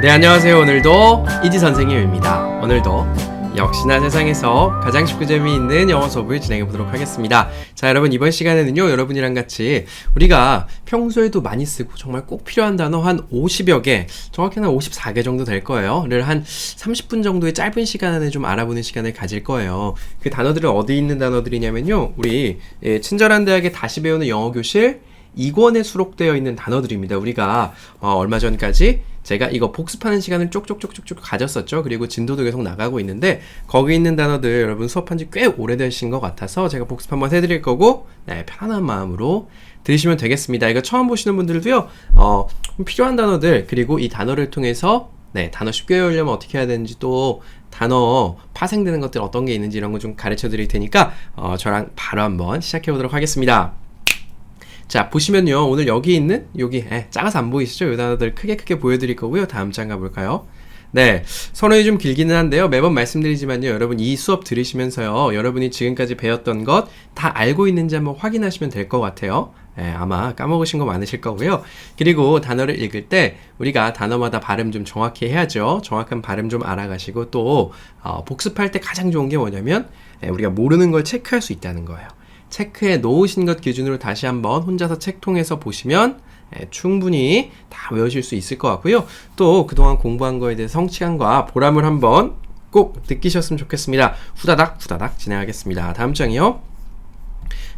네, 안녕하세요. 오늘도 이지 선생님입니다. 오늘도 역시나 세상에서 가장 쉽고 재미있는 영어 수업을 진행해 보도록 하겠습니다. 자, 여러분 이번 시간에는요, 여러분이랑 같이 우리가 평소에도 많이 쓰고 정말 꼭 필요한 단어 한 50여 개, 정확히는 한 54개 정도 될 거예요.를 한 30분 정도의 짧은 시간 안에 좀 알아보는 시간을 가질 거예요. 그 단어들은 어디 있는 단어들이냐면요, 우리 친절한 대학의 다시 배우는 영어 교실 2권에 수록되어 있는 단어들입니다. 우리가 얼마 전까지 제가 이거 복습하는 시간을 쪽쪽쪽쪽쪽 가졌었죠. 그리고 진도도 계속 나가고 있는데 거기 있는 단어들 여러분 수업한 지 꽤 오래되신 것 같아서 제가 복습 한번 해드릴 거고, 네, 편안한 마음으로 들으시면 되겠습니다. 이거 처음 보시는 분들도요, 필요한 단어들, 그리고 이 단어를 통해서 단어 쉽게 외우려면 어떻게 해야 되는지, 또 단어 파생되는 것들 어떤 게 있는지 이런 거 좀 가르쳐 드릴 테니까 저랑 바로 한번 시작해 보도록 하겠습니다. 자, 보시면요, 오늘 여기 있는 여기 작아서 안 보이시죠? 이 단어들 크게 보여드릴 거고요. 다음 장 가볼까요? 네, 선언이 좀 길기는 한데요, 매번 말씀드리지만요, 여러분 이 수업 들으시면서요, 여러분이 지금까지 배웠던 것 다 알고 있는지 한번 확인하시면 될 것 같아요. 아마 까먹으신 거 많으실 거고요. 그리고 단어를 읽을 때 우리가 단어마다 발음 좀 정확히 해야죠. 정확한 발음 좀 알아가시고, 또 복습할 때 가장 좋은 게 뭐냐면 우리가 모르는 걸 체크할 수 있다는 거예요. 체크해 놓으신 것 기준으로 다시 한번 혼자서 책 통해서 보시면 충분히 다 외우실 수 있을 것 같고요. 또 그동안 공부한 거에 대해 성취감과 보람을 한번 꼭 느끼셨으면 좋겠습니다. 후다닥 진행하겠습니다. 다음 장이요.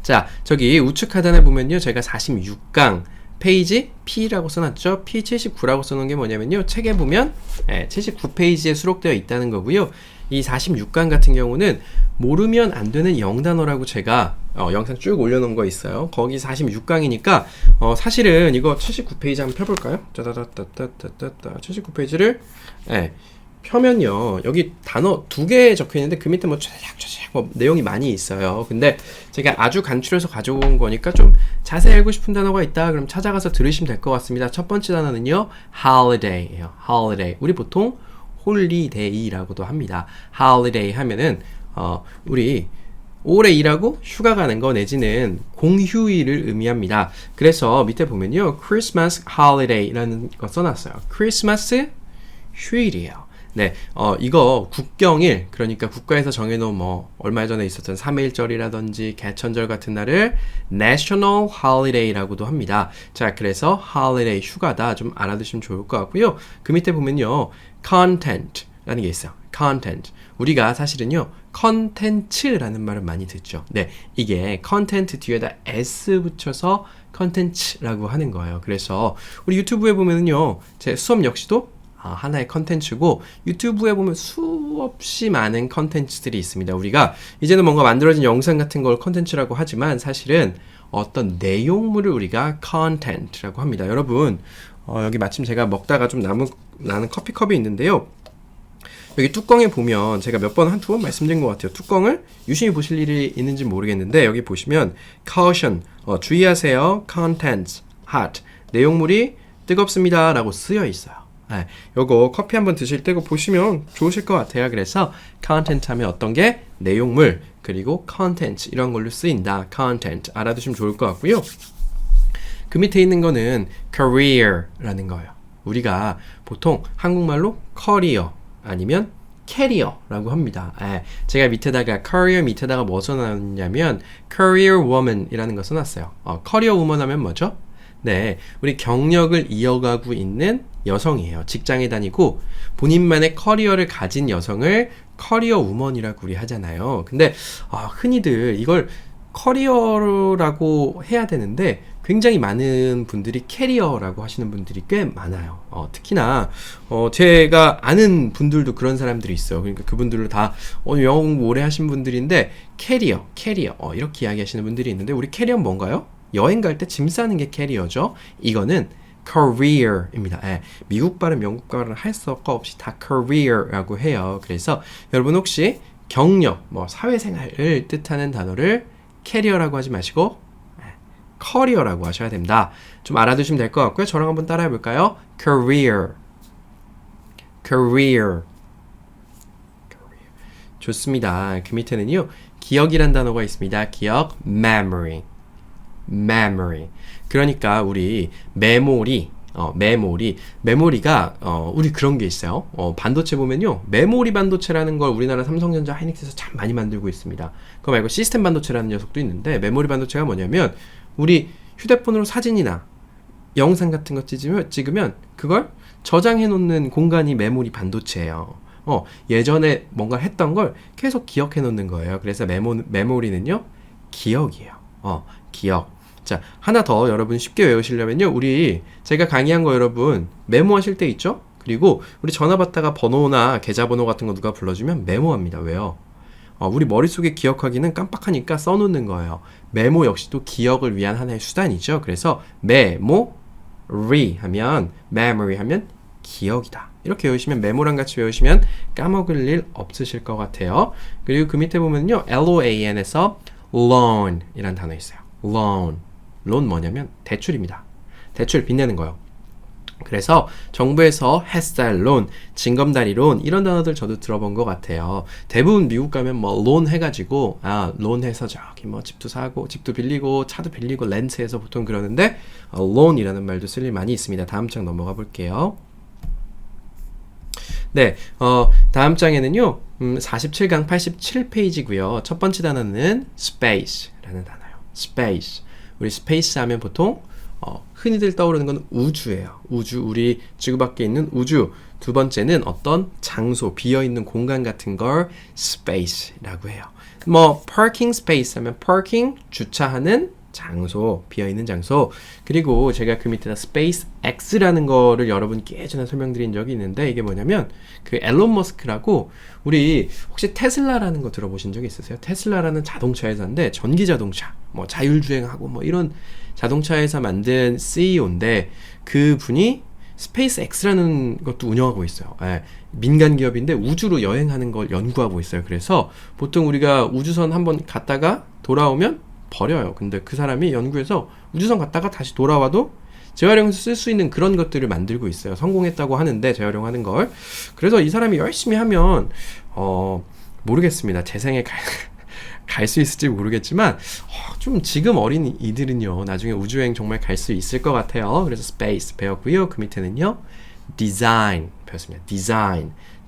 자, 저기 우측 하단에 보면요, 제가 46강 페이지 P라고 써놨죠. P79라고 써놓은 게 뭐냐면요, 책에 보면 79페이지에 수록되어 있다는 거고요. 이 46강 같은 경우는 모르면 안 되는 영단어라고 제가 영상 쭉 올려놓은 거 있어요. 거기 46강이니까 사실은 이거 79페이지 한번 펴볼까요? 79페이지를 펴면요, 여기 단어 2개 적혀있는데 그 밑에 뭐 뭐 내용이 많이 있어요. 근데 제가 아주 간추려서 가져온 거니까 좀 자세히 알고 싶은 단어가 있다 그럼 찾아가서 들으시면 될 것 같습니다. 첫 번째 단어는요, holiday예요. holiday. 우리 보통 홀리데이라고도 합니다. holiday 하면은 우리 오래 일하고 휴가 가는 거 내지는 공휴일을 의미합니다. 그래서 밑에 보면요, Christmas holiday라는 거 써놨어요. 크리스마스 휴일이에요. 네, 이거 국경일, 그러니까 국가에서 정해놓은 뭐 얼마 전에 있었던 3.1절이라든지 개천절 같은 날을 National Holiday라고도 합니다. 자, 그래서 holiday 휴가다 좀 알아두시면 좋을 것 같고요. 그 밑에 보면요, content라는 게 있어요. content. 우리가 사실은요, 컨텐츠라는 말을 많이 듣죠. 네, 이게 컨텐트 뒤에다 s 붙여서 컨텐츠라고 하는 거예요. 그래서 우리 유튜브에 보면은요, 제 수업 역시도 하나의 컨텐츠고, 유튜브에 보면 수없이 많은 컨텐츠들이 있습니다. 우리가 이제는 뭔가 만들어진 영상 같은 걸 컨텐츠라고 하지만 사실은 어떤 내용물을 우리가 컨텐츠라고 합니다. 여러분, 여기 마침 제가 먹다가 좀 나는 커피컵이 있는데요, 여기 뚜껑에 보면 제가 몇 번, 한두 번 말씀드린 것 같아요. 뚜껑을 유심히 보실 일이 있는지 모르겠는데 여기 보시면 caution, 주의하세요, contents, hot, 내용물이 뜨겁습니다 라고 쓰여 있어요. 요거 커피 한번 드실 때 보시면 좋으실 것 같아요. 그래서 content 하면 어떤 게 내용물, 그리고 content 이런 걸로 쓰인다. content 알아두시면 좋을 것 같고요. 그 밑에 있는 거는 career라는 거예요. 우리가 보통 한국말로 커리어 아니면 캐리어라고 합니다. 제가 밑에다가 career 밑에다가 뭐 써놨냐면 career woman이라는 거 써놨어요. career woman 하면 뭐죠? 네, 우리 경력을 이어가고 있는 여성이에요. 직장에 다니고 본인만의 커리어를 가진 여성을 커리어 우먼이라고 우리 하잖아요. 근데 흔히들 이걸 커리어라고 해야 되는데 굉장히 많은 분들이 캐리어라고 하시는 분들이 꽤 많아요. 특히나 제가 아는 분들도 그런 사람들이 있어요. 그러니까 그분들도 다 영어 공부 오래 하신 분들인데 캐리어 이렇게 이야기하시는 분들이 있는데, 우리 캐리어는 뭔가요? 여행 갈 때 짐 싸는 게 캐리어죠. 이거는 career입니다. 미국 발음, 영국 발음 할 수 없이 다 career라고 해요. 그래서 여러분 혹시 경력, 뭐 사회생활을 뜻하는 단어를 캐리어라고 하지 마시고 커리어라고 하셔야 됩니다. 좀 알아두시면 될 것 같고요. 저랑 한번 따라해 볼까요? career. 좋습니다. 그 밑에는요, 기억이란 단어가 있습니다. 기억, memory. 그러니까 우리 메모리 메모리가 우리 그런 게 있어요. 반도체 보면요, 메모리 반도체라는 걸 우리나라 삼성전자 하이닉스에서 참 많이 만들고 있습니다. 그거 말고 시스템 반도체라는 녀석도 있는데, 메모리 반도체가 뭐냐면 우리 휴대폰으로 사진이나 영상 같은 거 찍으면 그걸 저장해 놓는 공간이 메모리 반도체예요. 예전에 뭔가 했던 걸 계속 기억해 놓는 거예요. 그래서 메모리는요, 기억이에요. 기억. 자, 하나 더 여러분 쉽게 외우시려면요, 제가 강의한 거 여러분 메모하실 때 있죠? 그리고 우리 전화 받다가 번호나 계좌번호 같은 거 누가 불러주면 메모합니다. 왜요? 우리 머릿속에 기억하기는 깜빡하니까 써놓는 거예요. 메모 역시도 기억을 위한 하나의 수단이죠. 그래서 memory 하면 기억이다. 이렇게 외우시면, 메모랑 같이 외우시면 까먹을 일 없으실 것 같아요. 그리고 그 밑에 보면요, LOAN에서 loan 이란 단어 있어요. loan 뭐냐면 대출입니다. 대출, 빚내는 거요. 그래서 정부에서 햇살 론, 징검다리 론, 이런 단어들 저도 들어본 것 같아요. 대부분 미국 가면 뭐 론 해가지고 론 해서 저기 뭐 집도 사고, 집도 빌리고, 차도 빌리고, 렌트해서 보통 그러는데 론이라는 말도 쓸 일 많이 있습니다. 다음 장 넘어가 볼게요. 네, 다음 장에는요, 47강 87페이지고요. 첫 번째 단어는 space라는 단어예요. space. 우리 space 하면 보통 흔히들 떠오르는 건 우주예요. 우주, 우리 지구 밖에 있는 우주. 두 번째는 어떤 장소, 비어있는 공간 같은 걸 space라고 해요. 뭐 parking space 하면 parking, 주차하는 장소, 비어있는 장소. 그리고 제가 그 밑에다 SpaceX라는 거를 여러분께 예전에 설명드린 적이 있는데, 이게 뭐냐면 그 앨런 머스크라고, 우리 혹시 테슬라라는 거 들어보신 적 있으세요? 테슬라라는 자동차 회사인데, 전기 자동차, 뭐 자율주행하고 뭐 이런 자동차 회사 만든 CEO인데, 그 분이 스페이스X라는 것도 운영하고 있어요. 민간 기업인데 우주로 여행하는 걸 연구하고 있어요. 그래서 보통 우리가 우주선 한번 갔다가 돌아오면 버려요. 근데 그 사람이 연구해서 우주선 갔다가 다시 돌아와도 재활용해서 쓸 수 있는 그런 것들을 만들고 있어요. 성공했다고 하는데, 재활용하는 걸. 그래서 이 사람이 열심히 하면 모르겠습니다. 제 생에 갈 수 있을지 모르겠지만 좀 지금 어린 이들은요, 나중에 우주여행 정말 갈 수 있을 것 같아요. 그래서 space 배웠고요. 그 밑에는요, design 배웠습니다.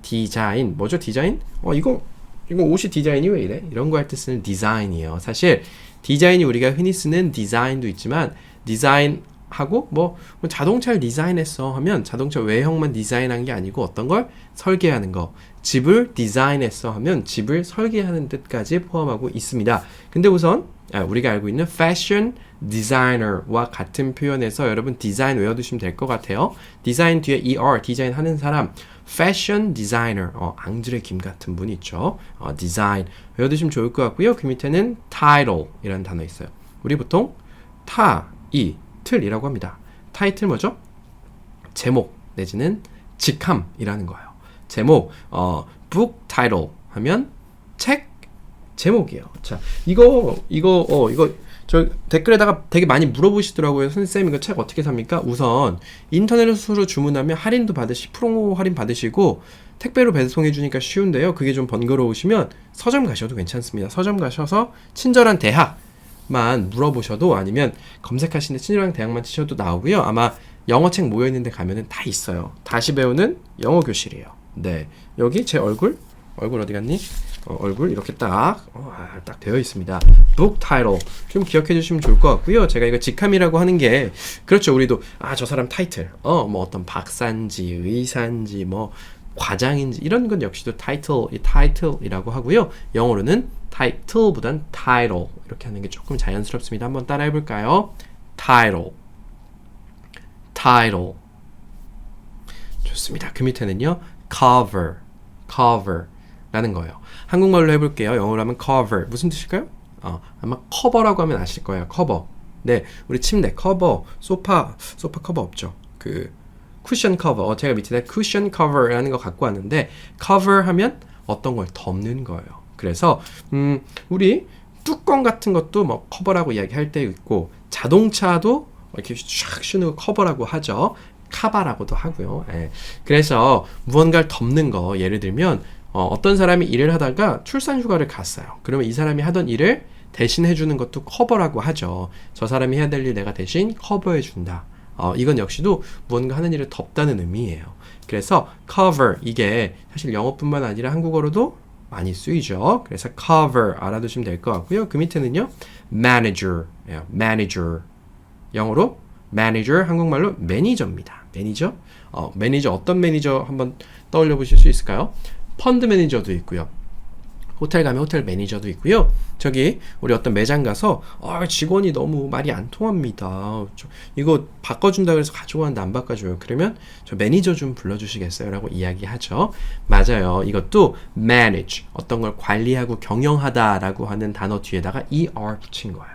디자인 뭐죠? 디자인? 이거 옷이 디자인이 왜 이래? 이런 거 할 때 쓰는 디자인이에요. 사실 디자인이 우리가 흔히 쓰는 디자인도 있지만, 디자인하고 뭐 자동차를 디자인했어 하면 자동차 외형만 디자인한 게 아니고 어떤 걸 설계하는 거, 집을 디자인했어 하면 집을 설계하는 뜻까지 포함하고 있습니다. 근데 우선 우리가 알고 있는 패션 디자이너와 같은 표현에서 여러분 디자인 외워두시면 될 것 같아요. 디자인 뒤에 ER, 디자인 하는 사람, 패션 디자이너, 앙드레 김 같은 분 있죠. 디자인 외워두시면 좋을 것 같고요. 그 밑에는 title 이라는 단어 있어요. 우리 보통 타이틀이라고 합니다. 타이틀 뭐죠? 제목 내지는 직함이라는 거예요. 제목, book title 하면 책 제목이에요. 자, 이거 저 댓글에다가 되게 많이 물어보시더라고요. 선생님, 이거 책 어떻게 삽니까? 우선 인터넷으로 주문하면 할인도 10% 할인 받으시고 택배로 배송해 주니까 쉬운데요. 그게 좀 번거로우시면 서점 가셔도 괜찮습니다. 서점 가셔서 친절한 대학만 물어보셔도, 아니면 검색하시는 친절한 대학만 치셔도 나오고요. 아마 영어책 모여있는 데 가면은 다 있어요. 다시 배우는 영어 교실이에요. 네, 여기 제 얼굴 어디 갔니? 얼굴 이렇게 딱 되어 있습니다. book title 좀 기억해 주시면 좋을 것 같고요. 제가 이거 직함이라고 하는 게, 그렇죠, 우리도 저 사람 타이틀, 뭐 어떤 박사인지 의사인지 뭐 과장인지 이런 건 역시도 타이틀이라고 하고요. 영어로는 title보단 title 이렇게 하는 게 조금 자연스럽습니다. 한번 따라해 볼까요? title. 좋습니다. 그 밑에는요, cover라는 거예요. 한국말로 해볼게요. 영어로 하면 cover 무슨 뜻일까요? 아마 커버라고 하면 아실 거예요. 커버. 네, 우리 침대 커버, 소파 커버 없죠. 그 쿠션 커버. 제가 밑에다 쿠션 커버라는 거 갖고 왔는데, cover 하면 어떤 걸 덮는 거예요. 그래서 우리 뚜껑 같은 것도 뭐 커버라고 이야기할 때 있고, 자동차도 이렇게 쫙 쉬는 거 커버라고 하죠. 카바라고도 하고요. 그래서 무언가를 덮는 거, 예를 들면 어떤 사람이 일을 하다가 출산 휴가를 갔어요. 그러면 이 사람이 하던 일을 대신 해주는 것도 커버라고 하죠. 저 사람이 해야 될 일 내가 대신 커버해 준다. 이건 역시도 무언가 하는 일을 덮다는 의미예요. 그래서 cover 이게 사실 영어뿐만 아니라 한국어로도 많이 쓰이죠. 그래서 cover 알아두시면 될 것 같고요. 그 밑에는요. manager, manager 영어로 manager 한국말로 매니저입니다. 매니저? 매니저 어떤 매니저 한번 떠올려 보실 수 있을까요? 펀드 매니저도 있고요. 호텔 가면 호텔 매니저도 있고요. 저기 우리 어떤 매장 가서 직원이 너무 말이 안 통합니다. 이거 바꿔준다 그래서 가져왔는데 안 바꿔줘요. 그러면 저 매니저 좀 불러주시겠어요? 라고 이야기하죠. 맞아요. 이것도 manage 어떤 걸 관리하고 경영하다 라고 하는 단어 뒤에다가 er 붙인 거예요.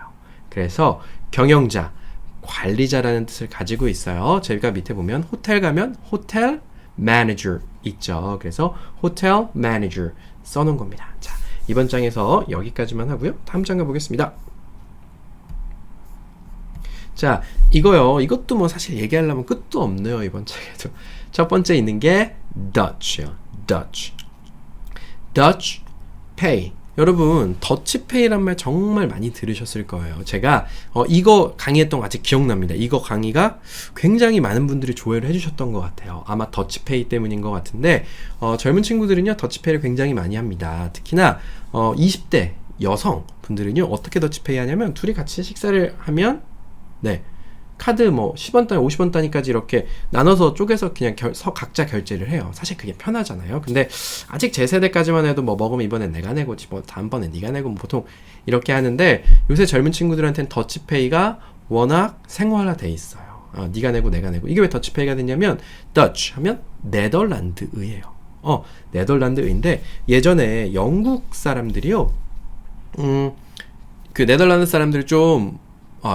그래서 경영자, 관리자라는 뜻을 가지고 있어요. 저희가 밑에 보면 호텔 가면 호텔 manager 있죠. 그래서 호텔 manager 써놓은 겁니다. 자, 이번 장에서 여기까지만 하고요. 다음 장 가보겠습니다. 자, 이것도 뭐 사실 얘기하려면 끝도 없네요. 이번 장에도. 첫 번째 있는 게 Dutch요. Dutch. Dutch pay. 여러분, 더치페이란 말 정말 많이 들으셨을 거예요. 제가 이거 강의했던 거 아직 기억납니다. 이거 강의가 굉장히 많은 분들이 조회를 해주셨던 것 같아요. 아마 더치페이 때문인 것 같은데 젊은 친구들은요 더치페이를 굉장히 많이 합니다. 특히나 20대 여성 분들은요 어떻게 더치페이 하냐면 둘이 같이 식사를 하면 카드 뭐 10원 단위, 50원 단위까지 이렇게 나눠서 쪼개서 그냥 각자 결제를 해요. 사실 그게 편하잖아요. 근데 아직 제 세대까지만 해도 뭐 먹으면 이번엔 내가 내고 뭐 다음번엔 네가 내고 뭐 보통 이렇게 하는데 요새 젊은 친구들한테는 더치페이가 워낙 생활화돼 있어요. 네가 내고 내가 내고. 이게 왜 더치페이가 됐냐면 Dutch 하면 네덜란드의예요. 네덜란드의인데 예전에 영국 사람들이요. 그 네덜란드 사람들이 좀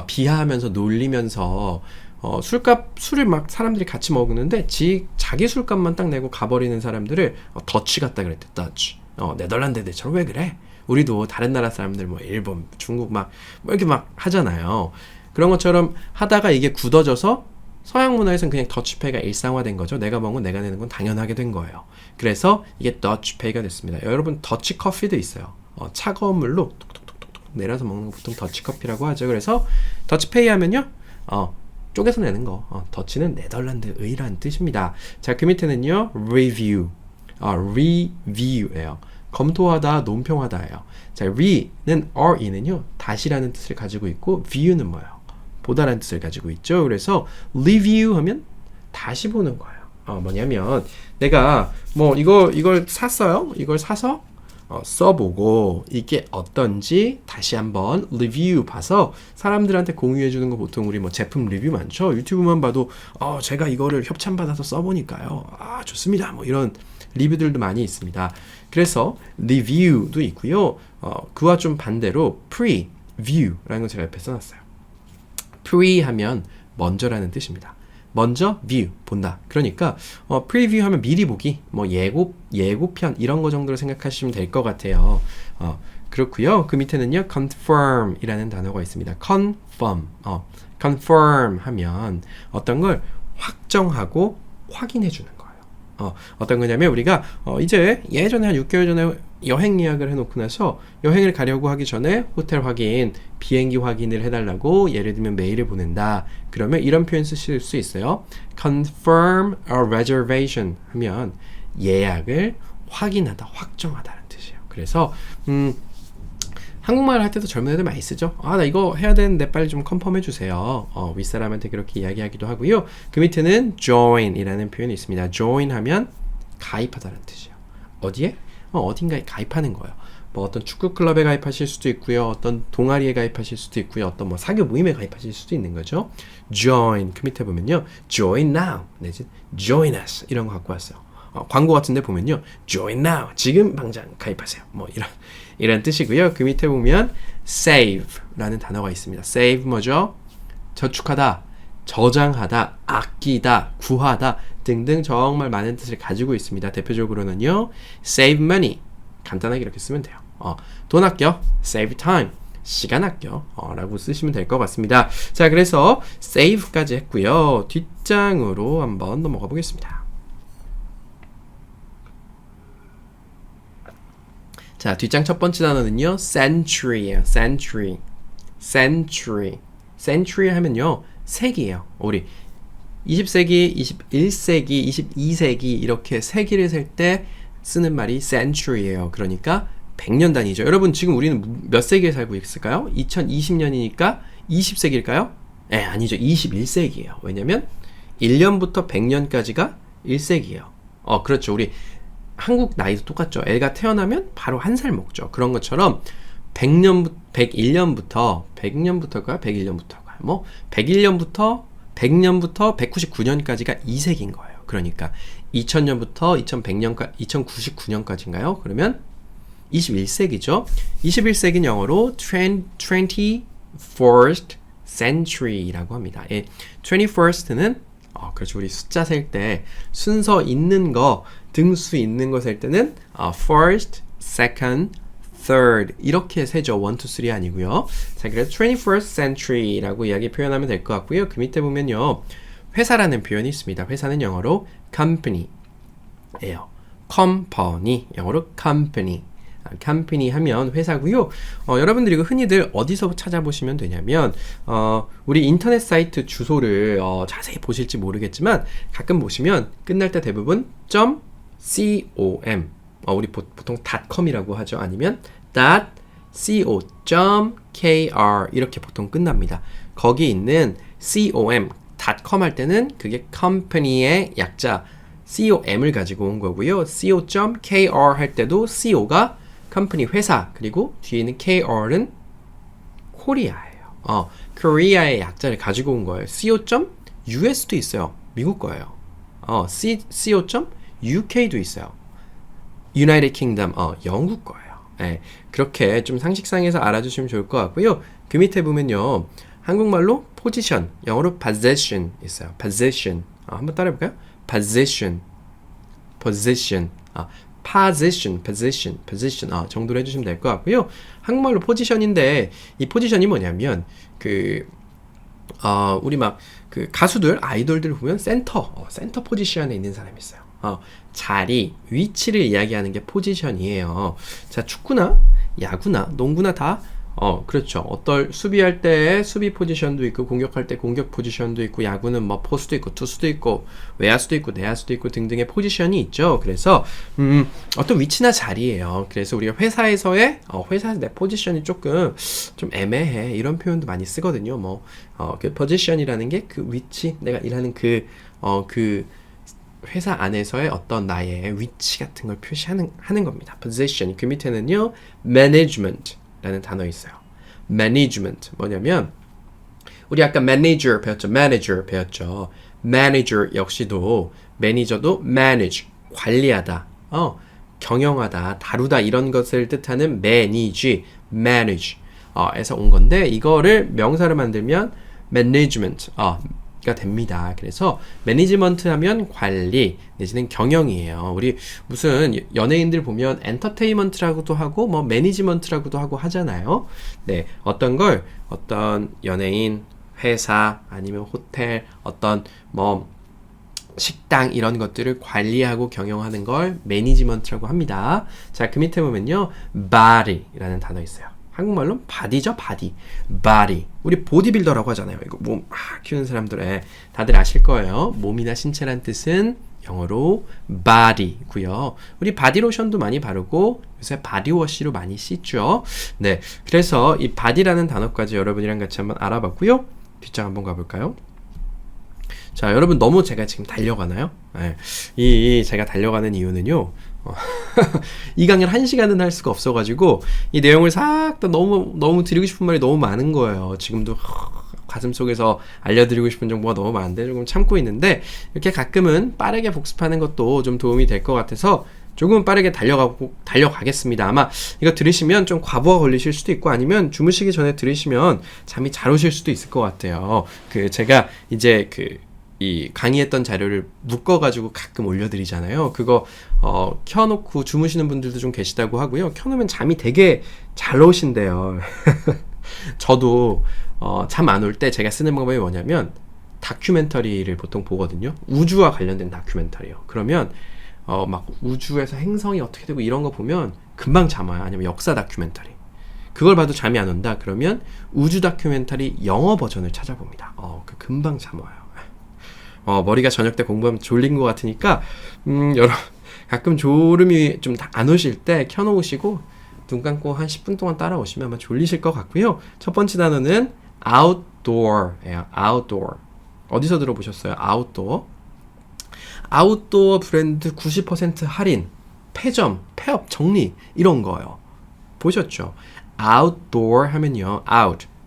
비하하면서 놀리면서 술을 막 사람들이 같이 먹는데 자기 술값만 딱 내고 가버리는 사람들을 더치 같다 그랬대. 더치. 네덜란드 애들처럼 왜 그래? 우리도 다른 나라 사람들 뭐 일본, 중국 뭐 이렇게 막 하잖아요. 그런 것처럼 하다가 이게 굳어져서 서양 문화에서는 그냥 더치페이가 일상화된 거죠. 내가 먹은 내가 내는 건 당연하게 된 거예요. 그래서 이게 더치페이가 됐습니다. 여러분 더치 커피도 있어요. 차가운 물로 내려서 먹는 거 보통 더치커피라고 하죠. 그래서 더치페이 하면요 쪼개서 내는 거 더치는 네덜란드의라는 뜻입니다. 자, 그 밑에는요 review review예요. 검토하다, 논평하다예요. 자, re는 re는요 다시라는 뜻을 가지고 있고 view는 뭐예요? 보다라는 뜻을 가지고 있죠. 그래서 review 하면 다시 보는 거예요. 뭐냐면 내가 뭐 이걸 샀어요. 이걸 사서 써보고 이게 어떤지 다시 한번 리뷰 봐서 사람들한테 공유해 주는 거 보통 우리 뭐 제품 리뷰 많죠. 유튜브만 봐도 제가 이거를 협찬받아서 써보니까요 좋습니다 뭐 이런 리뷰들도 많이 있습니다. 그래서 리뷰도 있고요. 그와 좀 반대로 preview라는 거 제가 옆에 써놨어요. pre 하면 먼저라는 뜻입니다. 먼저 view 본다. 그러니까 preview 하면 미리 보기, 뭐 예고편 이런 거 정도로 생각하시면 될 것 같아요. 그렇고요. 그 밑에는요 confirm이라는 단어가 있습니다. confirm 하면 어떤 걸 확정하고 확인해 주는 거예요. 어떤 거냐면 우리가 이제 예전에 한 6개월 전에 여행 예약을 해놓고 나서 여행을 가려고 하기 전에 호텔 확인, 비행기 확인을 해달라고 예를 들면 메일을 보낸다. 그러면 이런 표현 쓰실 수 있어요. confirm a reservation 하면 예약을 확인하다, 확정하다는 뜻이에요. 그래서 한국말 할 때도 젊은 애들 많이 쓰죠. 나 이거 해야 되는데 빨리 좀 컨펌 해주세요. 윗사람한테 그렇게 이야기하기도 하고요. 그 밑에는 join 이라는 표현이 있습니다. join 하면 가입하다는 뜻이에요. 어디에? 어딘가에 가입하는 거예요. 뭐 어떤 축구 클럽에 가입하실 수도 있고요. 어떤 동아리에 가입하실 수도 있고요. 어떤 뭐 사교 모임에 가입하실 수도 있는 거죠. join 그 밑에 보면요. join now 내지 join us 이런 거 갖고 왔어요. 광고 같은 데 보면요. join now 지금 당장 가입하세요. 뭐 이런 뜻이고요. 그 밑에 보면 save라는 단어가 있습니다. save 뭐죠? 저축하다, 저장하다, 아끼다, 구하다 등등 정말 많은 뜻을 가지고 있습니다. 대표적으로는요. save money 간단하게 이렇게 쓰면 돼요. 돈 아껴, save time 시간 아껴 라고 쓰시면 될 것 같습니다. 자, 그래서 save까지 했고요. 뒷장으로 한번 넘어가 보겠습니다. 자, 뒷장 첫 번째 단어는요. century예요. century 하면요. 세기예요. 우리 20세기, 21세기, 22세기 이렇게 세기를 셀 때 쓰는 말이 century예요. 그러니까 100년 단위죠. 여러분 지금 우리는 몇 세기에 살고 있을까요? 2020년이니까 20세기일까요? 네, 아니죠. 21세기예요. 왜냐면 1년부터 100년까지가 1세기예요. 그렇죠. 우리 한국 나이도 똑같죠. 애가 태어나면 바로 한 살 먹죠. 그런 것처럼 101년부터일까요? 101년부터일까요? 뭐 101년부터 100년부터 199년까지가 2세기인 거예요. 그러니까 2000년부터 2099년까지인가요? 그러면 21세기죠. 21세기는 영어로 21st century라고 합니다. 21st는 그렇죠. 우리 숫자 셀 때 순서 있는 거, 등수 있는 거 셀 때는 first, second, third 이렇게 세죠. 1, 2, 3 아니고요. 자, 그래서 21st century라고 이야기 표현하면 될 것 같고요. 그 밑에 보면요. 회사라는 표현이 있습니다. 회사는 영어로 company예요. company, 영어로 company. company 하면 회사고요. 여러분들이 이거 흔히들 어디서 찾아보시면 되냐면 우리 인터넷 사이트 주소를 자세히 보실지 모르겠지만 가끔 보시면 끝날 때 대부분 .com 우리 보통 .com이라고 하죠. 아니면 .co.kr 이렇게 보통 끝납니다. 거기 있는 .com 할 때는 그게 company의 약자 com을 가지고 온 거고요. co.kr 할 때도 co가 컴퍼니 회사 그리고 뒤에 있는 KR은 코리아예요. 코리아의 약자를 가지고 온 거예요. co.us도 있어요. 미국 거예요. co.uk도 있어요. United Kingdom, 영국 거예요. 네, 그렇게 좀 상식상에서 알아주시면 좋을 것 같고요. 그 밑에 보면요. 한국말로 포지션, 영어로 possession 있어요. possession. 한번 따라해볼까요? position. position. 정도로 해주시면 될 것 같고요. 한국말로 포지션인데 이 포지션이 뭐냐면 우리 막 그 가수들 아이돌들 보면 센터 포지션에 있는 사람이 있어요. 자리, 위치를 이야기하는 게 포지션이에요. 자, 축구나 야구나 농구나 다 그렇죠. 어떨 수비할 때 수비 포지션도 있고 공격할 때 공격 포지션도 있고 야구는 뭐 포수도 있고 투수도 있고 외야수도 있고 내야수도 있고 등등의 포지션이 있죠. 그래서 어떤 위치나 자리예요. 그래서 우리가 회사에서의 회사에서 내 포지션이 조금 좀 애매해 이런 표현도 많이 쓰거든요. 그 포지션이라는 게 그 위치 내가 일하는 그 회사 안에서의 어떤 나의 위치 같은 걸 표시하는 겁니다. position. 그 밑에는요 management 라는 단어 있어요. management 뭐냐면 우리 아까 manager 배웠죠. manager 역시도 매니저도 manage 관리하다, 경영하다, 다루다 이런 것을 뜻하는 manage 에서 온 건데 이거를 명사로 만들면 management 가 됩니다. 그래서 매니지먼트 하면 관리 내지는 경영이에요. 우리 무슨 연예인들 보면 엔터테인먼트라고도 하고 뭐 매니지먼트라고도 하고 하잖아요. 네, 어떤 연예인, 회사 아니면 호텔, 어떤 뭐 식당 이런 것들을 관리하고 경영하는 걸 매니지먼트라고 합니다. 자, 그 밑에 보면요. body라는 단어 있어요. 한국말로 바디죠, 바디. 우리 보디빌더라고 하잖아요. 이거 몸 키우는 사람들 다들 아실 거예요. 몸이나 신체란 뜻은 영어로 body고요. 우리 바디로션도 많이 바르고 요새 바디워시로 많이 씻죠. 네, 그래서 이 body라는 단어까지 여러분이랑 같이 한번 알아봤고요. 뒷장 한번 가볼까요? 자, 여러분 너무 제가 지금 달려가나요? 네, 제가 달려가는 이유는요. 이 강의를 1시간은 할 수가 없어가지고 이 내용을 싹 다 너무 드리고 싶은 말이 너무 많은 거예요. 지금도 가슴속에서 알려드리고 싶은 정보가 너무 많은데 조금 참고 있는데 이렇게 가끔은 빠르게 복습하는 것도 좀 도움이 될 것 같아서 조금 빠르게 달려가겠습니다. 아마 이거 들으시면 좀 과부하 걸리실 수도 있고 아니면 주무시기 전에 들으시면 잠이 잘 오실 수도 있을 것 같아요. 제가 이제 이 강의했던 자료를 묶어가지고 가끔 올려드리잖아요. 그거 켜놓고 주무시는 분들도 좀 계시다고 하고요. 켜놓으면 잠이 되게 잘 오신대요. 저도 잠 안 올 때 제가 쓰는 방법이 뭐냐면 다큐멘터리를 보통 보거든요. 우주와 관련된 다큐멘터리요. 그러면 막 우주에서 행성이 어떻게 되고 이런 거 보면 금방 잠 와요. 아니면 역사 다큐멘터리. 그걸 봐도 잠이 안 온다. 그러면 우주 다큐멘터리 영어 버전을 찾아봅니다. 금방 잠 와요. 머리가 저녁 때 공부하면 졸린 것 같으니까 가끔 졸음이 좀 안 오실 때 켜놓으시고 눈 감고 한 10분 동안 따라오시면 아마 졸리실 것 같고요. 첫 번째 단어는 outdoor예요. outdoor. 어디서 들어보셨어요? outdoor. 아웃도어 브랜드 90% 할인, 폐점, 폐업, 정리 이런 거요. 보셨죠? outdoor 하면요.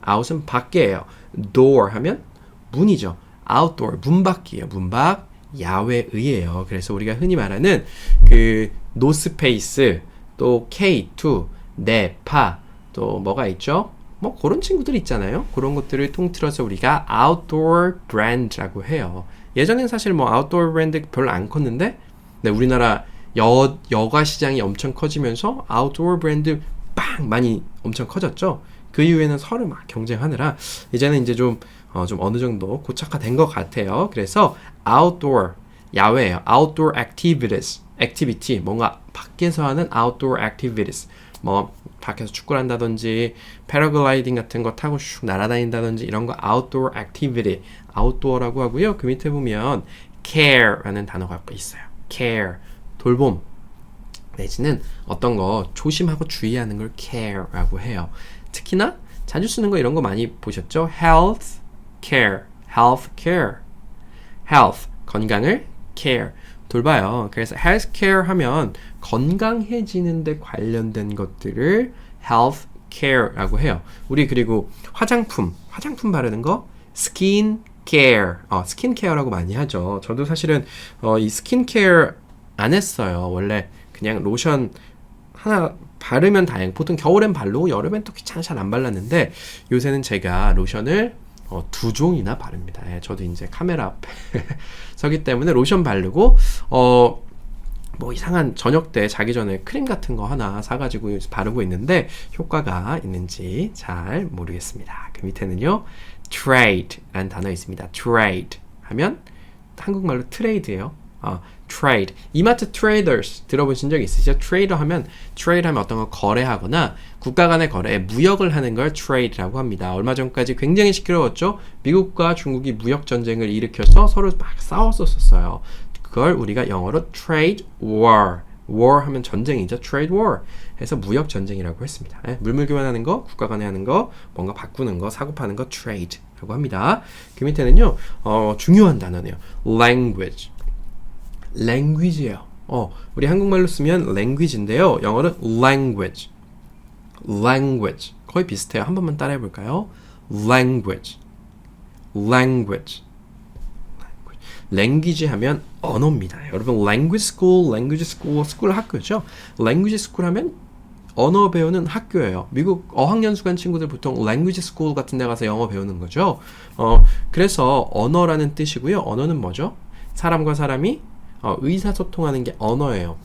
out은 밖에예요. door 하면 문이죠. outdoor, 문 밖이에요. 문 밖, 야외의예요. 그래서 우리가 흔히 말하는 그 노스페이스, 또 K2, 네파, 또 뭐가 있죠? 뭐 그런 친구들 있잖아요. 그런 것들을 통틀어서 우리가 outdoor brand라고 해요. 예전엔 사실 뭐 아웃도어 브랜드 별로 안 컸는데 네, 우리나라 여가 시장이 엄청 커지면서 아웃도어 브랜드 빵 많이 엄청 커졌죠. 그 이후에는 서로 막 경쟁하느라 이제는 이제 좀 어느 정도 고착화된 것 같아요. 그래서 outdoor 야외예요. outdoor activity 뭔가 밖에서 하는 outdoor activities 뭐 밖에서 축구를 한다든지 패러글라이딩 같은 거 타고 슉 날아다닌다든지 이런 거 outdoor activity outdoor라고 하고요. 그 밑에 보면 care라는 단어가 있어요. care 돌봄 내지는 어떤 거 조심하고 주의하는 걸 care라고 해요. 특히나 자주 쓰는 거 이런 거 많이 보셨죠? health care health 건강을 care 돌봐요. 그래서 health care 하면 건강해지는 데 관련된 것들을 health care라고 해요. 우리 그리고 화장품 바르는 거 skin care 스킨 케어라고 많이 하죠. 저도 사실은 이 스킨 케어 안 했어요. 원래 그냥 로션 하나 바르면 다행. 보통 겨울엔 바르고 여름엔 또 귀찮아 잘 안 발랐는데 요새는 제가 로션을 2종이나 바릅니다. 예, 저도 이제 카메라 앞에 서기 때문에 로션 바르고 뭐 이상한 저녁 때 자기 전에 크림 같은 거 하나 사가지고 바르고 있는데 효과가 있는지 잘 모르겠습니다. 그 밑에는요 trade라는 단어 있습니다. trade 하면 한국말로 트레이드예요. trade. 이마트 traders 들어보신 적 있으시죠? trader 하면 어떤 거 거래하거나 국가 간의 거래에 무역을 하는 걸 trade라고 합니다. 얼마 전까지 굉장히 시끄러웠죠? 미국과 중국이 무역 전쟁을 일으켜서 서로 막 싸웠었어요. 그걸 우리가 영어로 trade war 하면 전쟁이죠. trade war 해서 무역 전쟁이라고 했습니다. 물물 교환하는 거, 국가 간에 하는 거, 뭔가 바꾸는 거, 사고 파는 거 trade라고 합니다. 그 밑에는요 중요한 단어네요. language예요. 우리 한국말로 쓰면 language인데요. 영어는 language 거의 비슷해요. 한 번만 따라해 볼까요? language language 하면 언어입니다. 여러분 language school 학교죠. language school 하면 언어 배우는 학교예요. 미국 어학연수 간 친구들 보통 language school 같은 데 가서 영어 배우는 거죠. 그래서 언어라는 뜻이고요. 언어는 뭐죠? 사람과 사람이 의사소통하는 게 언어예요.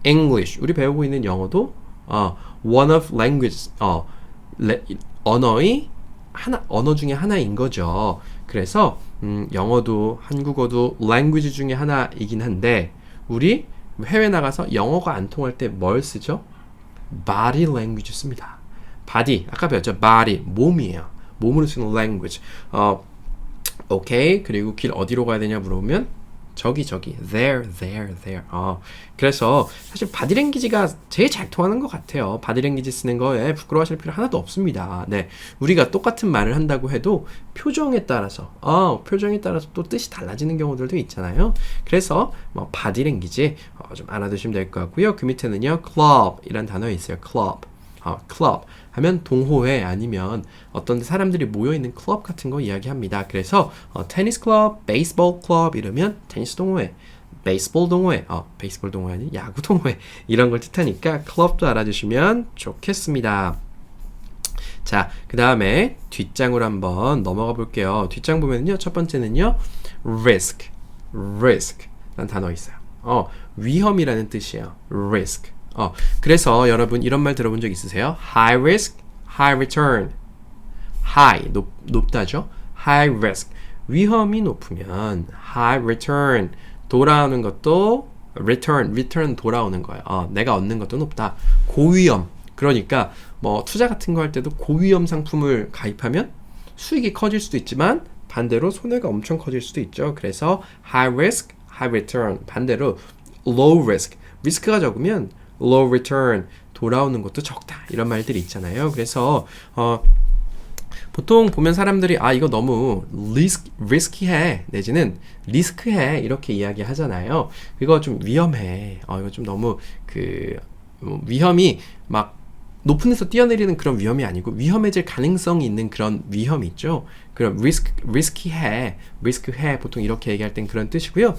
English 우리 배우고 있는 영어도 one of languages 언어의 언어 중에 하나인 거죠. 그래서 영어도 한국어도 language 중에 하나이긴 한데 우리 해외 나가서 영어가 안 통할 때 뭘 쓰죠? body language 씁니다. body 아까 배웠죠? body 몸이에요. 몸으로 쓰는 language. 오케이. 그리고 길 어디로 가야 되냐 물어보면 저기 there. 그래서 사실 바디랭귀지가 제일 잘 통하는 것 같아요. 바디랭귀지 쓰는 거에 부끄러워하실 필요 하나도 없습니다. 네, 우리가 똑같은 말을 한다고 해도 표정에 따라서 또 뜻이 달라지는 경우들도 있잖아요. 그래서 뭐 바디랭귀지 좀 알아두시면 될 것 같고요. 그 밑에는요 club이란 단어 있어요. club 하면 동호회 아니면 어떤 사람들이 모여있는 클럽 같은 거 이야기합니다. 그래서 테니스 클럽, 베이스볼 클럽 이러면 테니스 동호회, 베이스볼 동호회, 베이스볼 동호회 아니 야구 동호회 이런 걸 뜻하니까 클럽도 알아주시면 좋겠습니다. 자, 그 다음에 뒷장으로 한번 넘어가 볼게요. 뒷장 보면요, 첫 번째는요 risk 라는 단어 있어요. 위험이라는 뜻이에요. risk. 그래서 여러분 이런 말 들어본 적 있으세요? high risk, high return. high, 높다죠? high risk. 위험이 높으면 high return. 돌아오는 것도 return 돌아오는 거예요. 내가 얻는 것도 높다. 고위험. 그러니까 뭐 투자 같은 거 할 때도 고위험 상품을 가입하면 수익이 커질 수도 있지만 반대로 손해가 엄청 커질 수도 있죠. 그래서 high risk, high return. 반대로 low risk. 리스크가 적으면 low return. 돌아오는 것도 적다. 이런 말들이 있잖아요. 그래서 보통 보면 사람들이 이거 너무 리스키해 내지는 리스크해 이렇게 이야기하잖아요. 이거 좀 위험해. 이거 좀 너무 위험이 막 높은 데서 뛰어내리는 그런 위험이 아니고 위험해질 가능성이 있는 그런 위험이 있죠. 그럼 리스키해 보통 이렇게 얘기할 땐 그런 뜻이고요.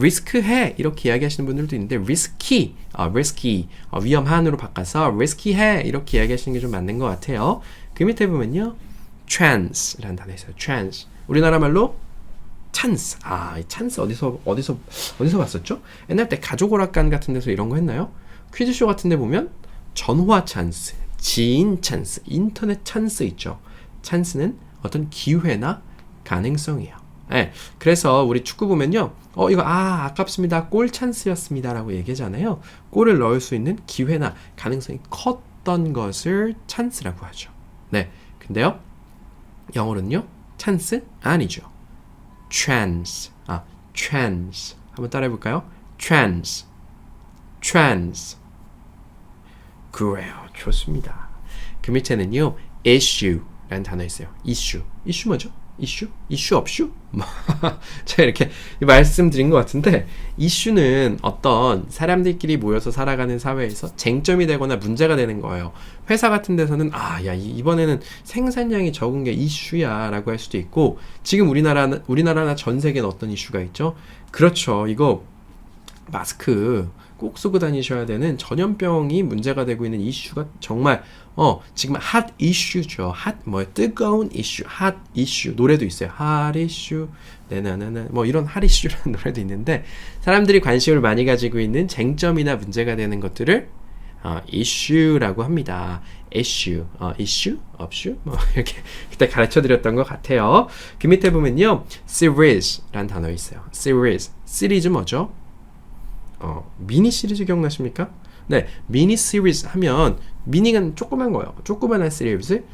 리스크해 이렇게 이야기하시는 분들도 있는데 risky 위험한으로 바꿔서 risky해 이렇게 이야기하시는 게 좀 맞는 것 같아요. 그 밑에 보면요, chance라는 단어 있어요. chance. 우리나라 말로 찬스. 이 찬스 어디서 봤었죠? 옛날 때 가족 오락관 같은 데서 이런 거 했나요? 퀴즈쇼 같은 데 보면 전화 찬스, 지인 찬스, 인터넷 찬스 있죠. 찬스는 어떤 기회나 가능성이에요. 네, 그래서 우리 축구 보면요, 이거 아깝습니다, 골 찬스였습니다 라고 얘기하잖아요. 골을 넣을 수 있는 기회나 가능성이 컸던 것을 찬스라고 하죠. 네, 근데요, 영어로는요, 찬스 아니죠. chance. chance. 한번 따라해 볼까요? chance. 그래요. 좋습니다. 그 밑에는요, issue라는 단어 있어요. issue 뭐죠? issue 없슈? 제가 이렇게 말씀드린 것 같은데, issue는 어떤 사람들끼리 모여서 살아가는 사회에서 쟁점이 되거나 문제가 되는 거예요. 회사 같은 데서는 이번에는 생산량이 적은 게 이슈야 라고 할 수도 있고, 지금 우리나라나 전 세계는 어떤 이슈가 있죠? 그렇죠. 이거 마스크 꼭 쓰고 다니셔야 되는 전염병이 문제가 되고 있는 이슈가 정말 지금 핫 이슈죠. 뜨거운 이슈, 핫 이슈. 노래도 있어요. 핫 이슈, 네나나나 이런 핫 이슈라는 노래도 있는데, 사람들이 관심을 많이 가지고 있는 쟁점이나 문제가 되는 것들을 이슈라고 합니다. 이슈, 업슈, 이렇게 그때 가르쳐 드렸던 것 같아요. 그 밑에 보면요, series라는 단어 있어요. 시리즈 뭐죠? 미니 시리즈 기억나십니까? 네, 미니 시리즈 하면, 미니는 조그만 거예요. 조그만한 시리즈.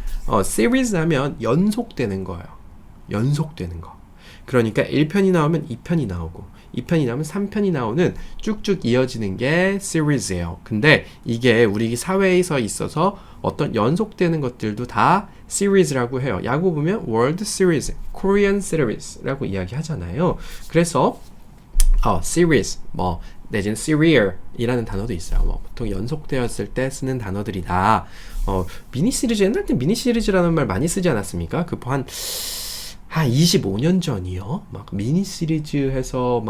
시리즈 하면 연속되는 거예요. 연속되는 거. 그러니까 1편이 나오면 2편이 나오고, 2편이 나오면 3편이 나오는 쭉쭉 이어지는 게 시리즈예요. 근데 이게 우리 사회에서 있어서 어떤 연속되는 것들도 다 시리즈라고 해요. 야구 보면 월드 시리즈, 코리안 시리즈라고 이야기하잖아요. 그래서 series, 내지는 serial이라는 단어도 있어요. 보통 연속되었을 때 쓰는 단어들이다. 미니 시리즈, 옛날 때 미니 시리즈라는 말 많이 쓰지 않았습니까? 한 25년 전이요. 미니 시리즈 해서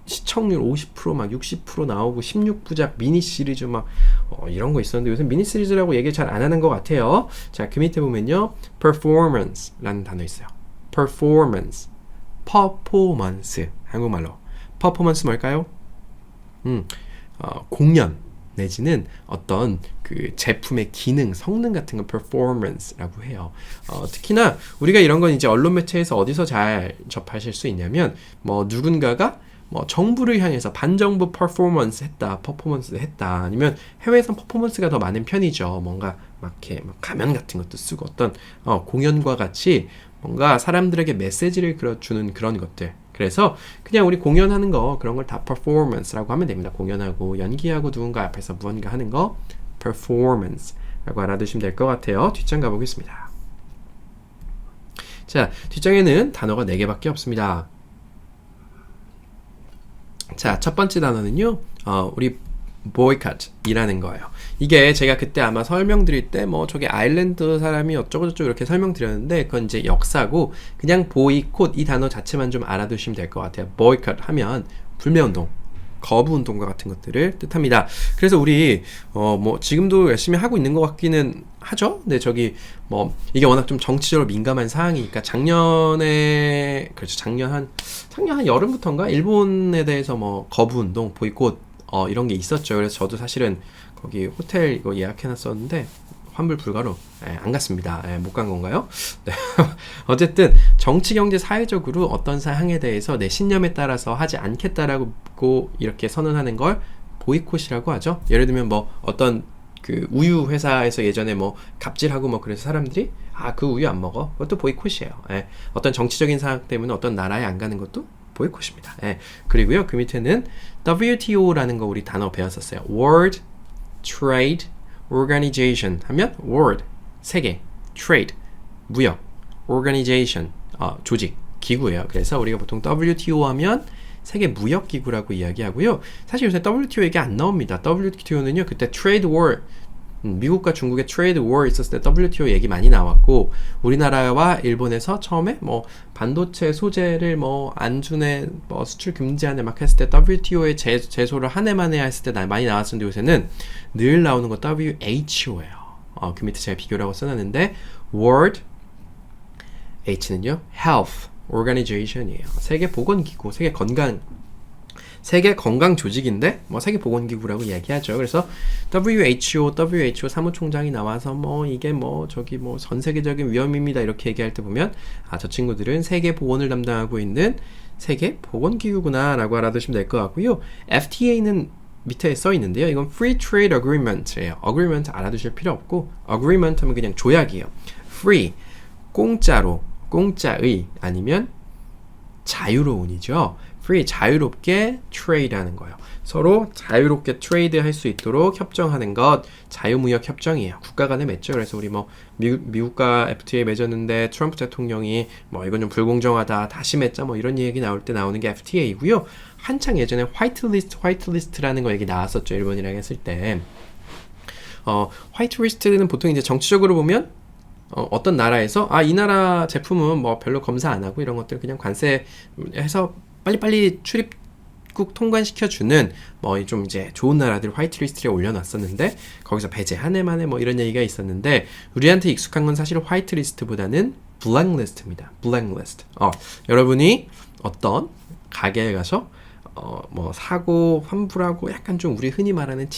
시청률 50%, 60% 나오고 16부작 미니 시리즈 이런 거 있었는데, 요새 미니 시리즈라고 얘기 잘 안 하는 것 같아요. 자, 그 밑에 보면요, performance라는 단어 있어요. performance. 한국말로 퍼포먼스 뭘까요? 공연 내지는 어떤 그 제품의 기능, 성능 같은 거 performance라고 해요. 특히나 우리가 이런 건 이제 언론 매체에서 어디서 잘 접하실 수 있냐면, 누군가가 정부를 향해서 반정부 퍼포먼스 했다. 아니면 해외에선 퍼포먼스가 더 많은 편이죠. 뭔가 이렇게 가면 같은 것도 쓰고, 어떤 공연과 같이 뭔가 사람들에게 메시지를 주는 그런 것들. 그래서 그냥 우리 공연하는 거, 그런 걸 다 performance라고 하면 됩니다. 공연하고 연기하고 누군가 앞에서 무언가 하는 거 performance라고 알아두시면 될 것 같아요. 뒷장 가보겠습니다. 자, 뒷장에는 단어가 4개밖에 없습니다. 자, 첫 번째 단어는요, 우리 boycott이라는 거예요. 이게 제가 그때 아마 설명드릴 때 저게 아일랜드 사람이 어쩌고저쩌고 이렇게 설명드렸는데, 그건 이제 역사고, 그냥 보이콧 이 단어 자체만 좀 알아두시면 될 것 같아요. boycott 하면 불매운동, 거부운동과 같은 것들을 뜻합니다. 그래서 우리 지금도 열심히 하고 있는 것 같기는 하죠. 근데 이게 워낙 좀 정치적으로 민감한 사항이니까, 작년 한 여름부터인가 일본에 대해서 거부운동, 보이콧 이런 게 있었죠. 그래서 저도 사실은 거기 호텔 이거 예약해놨었는데 환불 불가로 안 갔습니다. 못 간 건가요? 네. 어쨌든 정치, 경제, 사회적으로 어떤 사항에 대해서 내 신념에 따라서 하지 않겠다라고 이렇게 선언하는 걸 보이콧이라고 하죠. 예를 들면 어떤 그 우유 회사에서 예전에 갑질하고 그래서 사람들이 아, 그 우유 안 먹어? 그것도 보이콧이에요. 예. 어떤 정치적인 사항 때문에 어떤 나라에 안 가는 것도 보이콧입니다. 예. 그리고요, 그 밑에는 WTO라는 거 우리 단어 배웠었어요. World Trade Organization 하면 World, 세계, Trade, 무역, Organization, 조직, 기구예요. 그래서 우리가 보통 WTO 하면 세계 무역 기구라고 이야기하고요. 사실 요새 WTO 얘기 안 나옵니다. WTO는요, 그때 Trade War, 미국과 중국의 트레이드 워 있었을 때 WTO 얘기 많이 나왔고, 우리나라와 일본에서 처음에 뭐 반도체 소재를 뭐 안준에 뭐 수출 금지하네 막 했을 때 WTO에 제소를 한 해 만에 했을 때 많이 나왔었는데, 요새는 늘 나오는 거 WHO예요. 그 밑에 제가 비교를 하고 써놨는데, World H는요 Health Organization이에요. 세계 보건기구, 세계 건강 조직인데 뭐 세계 보건기구라고 이야기하죠. 그래서 WHO 사무총장이 나와서 뭐 이게 뭐 저기 뭐 전 세계적인 위험입니다 이렇게 얘기할 때 보면, 아, 저 친구들은 세계 보건을 담당하고 있는 세계 보건기구구나라고 알아두시면 될 것 같고요. FTA는 밑에 써 있는데요. 이건 Free Trade Agreement예요. Agreement 알아두실 필요 없고, Agreement 하면 그냥 조약이에요. Free, 공짜로, 공짜의, 아니면 자유로운이죠. free, 자유롭게 trade 하는 거예요. 서로 자유롭게 트레이드 할 수 있도록 협정하는 것, 자유무역 협정이에요. 국가 간에 맺죠. 그래서 우리 뭐 미국과 FTA 맺었는데 트럼프 대통령이 뭐 이건 좀 불공정하다, 다시 맺자 뭐 이런 얘기 나올 때 나오는 게 FTA이고요. 한창 예전에 화이트리스트라는 거 얘기 나왔었죠. 일본이랑 했을 때. 화이트리스트는 보통 이제 정치적으로 보면 어떤 나라에서 이 나라 제품은 뭐 별로 검사 안 하고 이런 것들 그냥 관세해서 빨리빨리 출입국 통관시켜주는 뭐 좀 이제 좋은 나라들 화이트리스트에 올려놨었는데, 거기서 배제 한 해 만에 뭐 이런 얘기가 있었는데, 우리한테 익숙한 건 사실 화이트리스트보다는 블랙리스트입니다. 블랙리스트. 여러분이 어떤 가게에 가서 뭐 사고 환불하고 약간 좀 우리 흔히 말하는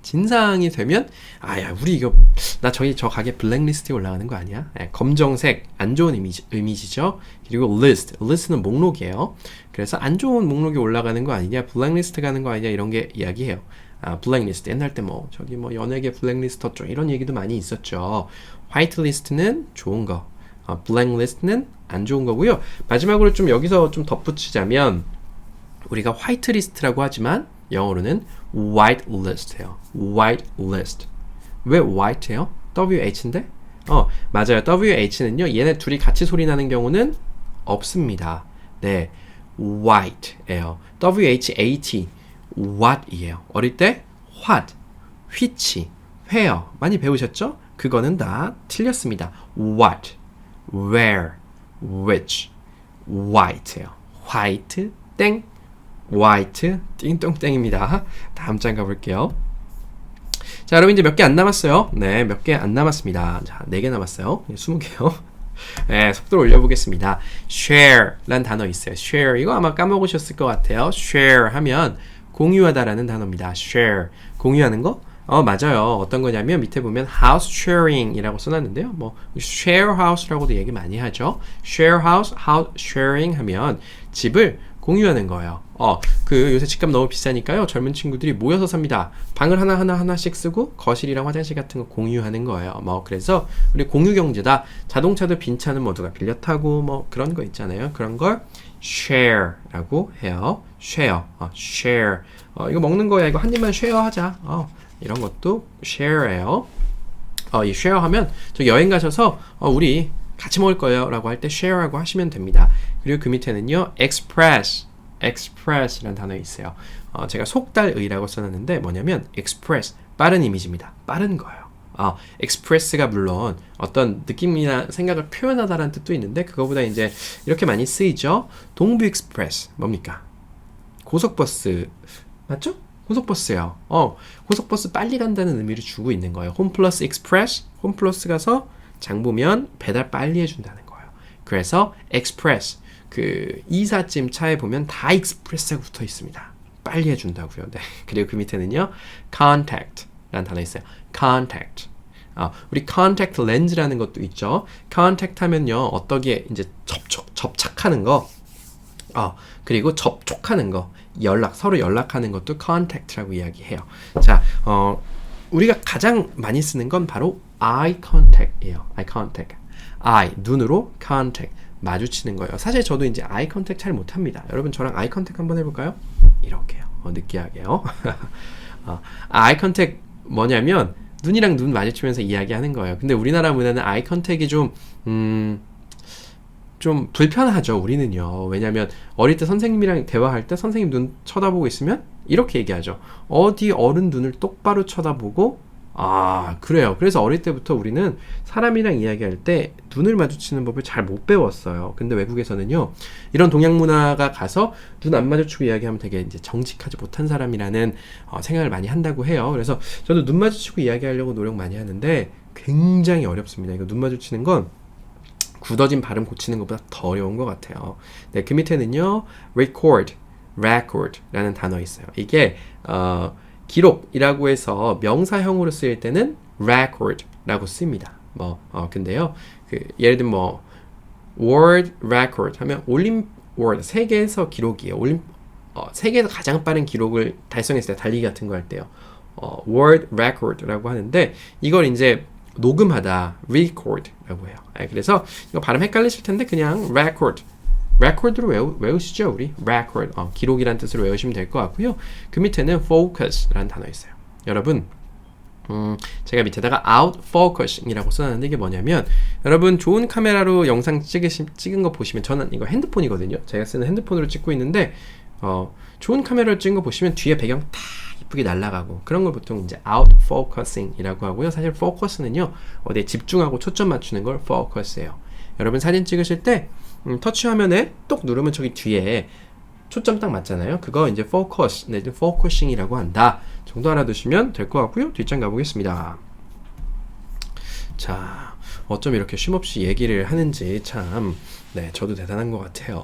진상이 되면, 야, 우리 이거 나 저 가게 블랙리스트에 올라가는 거 아니야? 검정색 안 좋은 이미지죠. 그리고 리스트는 목록이에요. 그래서 안 좋은 목록에 올라가는 거 아니냐, 블랙리스트 가는 거 아니냐, 이런 게 이야기해요. 블랙리스트 옛날 때 뭐 저기 뭐 연예계 블랙리스트 어쩌고 이런 얘기도 많이 있었죠. 화이트리스트는 좋은 거, 블랙리스트는 안 좋은 거고요. 마지막으로 좀 여기서 좀 덧붙이자면, 우리가 화이트리스트라고 하지만 영어로는 white list예요. white list. 왜 white예요? WH인데? 맞아요. WH는요, 얘네 둘이 같이 소리 나는 경우는 없습니다. 네, white예요. WHAT, what이에요. 어릴 때 what, which, where 많이 배우셨죠? 그거는 다 틀렸습니다. what, where, which, white예요. white, 땡, white, 띵똥땡입니다. 다음 장 가볼게요. 자, 여러분 이제 몇 개 안 남았어요. 네, 몇 개 안 남았습니다. 자, 4개 남았어요. 20개요. 네, 속도를 올려보겠습니다. share 란 단어 있어요. share, 이거 아마 까먹으셨을 것 같아요. share 하면 공유하다라는 단어입니다. share, 공유하는 거? 맞아요. 어떤 거냐면 밑에 보면 house sharing 이라고 써놨는데요. 뭐 share house라고도 얘기 많이 하죠. share house sharing 하면 집을 공유하는 거예요. 그 요새 집값 너무 비싸니까요. 젊은 친구들이 모여서 삽니다. 방을 하나씩 쓰고 거실이랑 화장실 같은 거 공유하는 거예요. 뭐 그래서 우리 공유 경제다. 자동차도 빈 차는 모두가 빌려 타고 뭐 그런 거 있잖아요. 그런 걸 share라고 해요. share. 이거 먹는 거야. 이거 한 입만 share 하자. 이런 것도 share예요. 이 share 하면 저 여행 가셔서 우리 같이 먹을 거예요 라고 할 때 share라고 하시면 됩니다. 그리고 그 밑에는요, express라는 단어 있어요. 제가 속달의라고 써놨는데 뭐냐면 express, 빠른 이미지입니다. 빠른 거예요. express가 물론 어떤 느낌이나 생각을 표현하다라는 뜻도 있는데, 그거보다 이제 이렇게 많이 쓰이죠. 동부 익스프레스 뭡니까? 고속버스 맞죠? 고속버스요. 고속버스 빨리 간다는 의미를 주고 있는 거예요. 홈플러스 익스프레스, 홈플러스 가서 장 보면 배달 빨리 해준다는 거예요. 그래서 express, 그 이삿짐 차에 보면 다 익스프레스가 붙어 있습니다. 빨리 해준다고요. 네. 그리고 그 밑에는요, contact라는 단어 있어요. contact. 우리 contact lens라는 것도 있죠. contact 하면요, 어떻게 이제 접착하는 거, 그리고 접촉하는 거, 서로 연락하는 것도 contact라고 이야기해요. 자, 우리가 가장 많이 쓰는 건 바로 eye contact이에요. eye contact. eye, 눈으로 contact, 마주치는 거예요. 사실 저도 이제 eye contact 잘 못합니다. 여러분 저랑 eye contact 한번 해볼까요? 이렇게요. 느끼하게요. eye contact 뭐냐면 눈이랑 눈 마주치면서 이야기하는 거예요. 근데 우리나라 문화는 eye contact이 좀 불편하죠. 우리는요. 왜냐면 어릴 때 선생님이랑 대화할 때 선생님 눈 쳐다보고 있으면 이렇게 얘기하죠. 어디 어른 눈을 똑바로 쳐다보고 그래요. 그래서 어릴 때부터 우리는 사람이랑 이야기할 때 눈을 마주치는 법을 잘 못 배웠어요. 근데 외국에서는요, 이런 동양 문화가 가서 눈 안 마주치고 이야기하면 되게 이제 정직하지 못한 사람이라는 생각을 많이 한다고 해요. 그래서 저도 눈 마주치고 이야기하려고 노력 많이 하는데 굉장히 어렵습니다. 이거 눈 마주치는 건 굳어진 발음 고치는 것보다 더 어려운 것 같아요. 네, 그 밑에는요, record라는 단어 있어요. 이게 기록이라고 해서 명사형으로 쓰일 때는 record라고 씁니다. 근데요, 예를 들면 world record 하면 월드 세계에서 기록이에요. 세계에서 가장 빠른 기록을 달성했을 때 달리기 같은 거 할 때요. world record라고 하는데 이걸 이제 녹음하다 record라고 해요. 그래서 이거 발음 헷갈리실 텐데 그냥 record로 외우시죠, 우리. record, 기록이란 뜻으로 외우시면 될 것 같고요. 그 밑에는 focus라는 단어 있어요. 여러분, 제가 밑에다가 out focusing이라고 써놨는데 이게 뭐냐면, 여러분 좋은 카메라로 영상 찍은 거 보시면, 저는 이거 핸드폰이거든요. 제가 쓰는 핸드폰으로 찍고 있는데, 좋은 카메라로 찍은 거 보시면 뒤에 배경 다 이쁘게 날아가고, 그런 걸 보통 이제 out focusing이라고 하고요. 사실 focus는요, 어디에 집중하고 초점 맞추는 걸 focus예요. 여러분 사진 찍으실 때 터치 화면에 똑 누르면 저기 뒤에 초점 딱 맞잖아요. 그거 이제 focus, 내지 focusing이라고 한다 정도 알아두시면 될 것 같고요. 뒷장 가보겠습니다. 자, 어쩜 이렇게 쉼없이 얘기를 하는지 참, 네, 저도 대단한 것 같아요.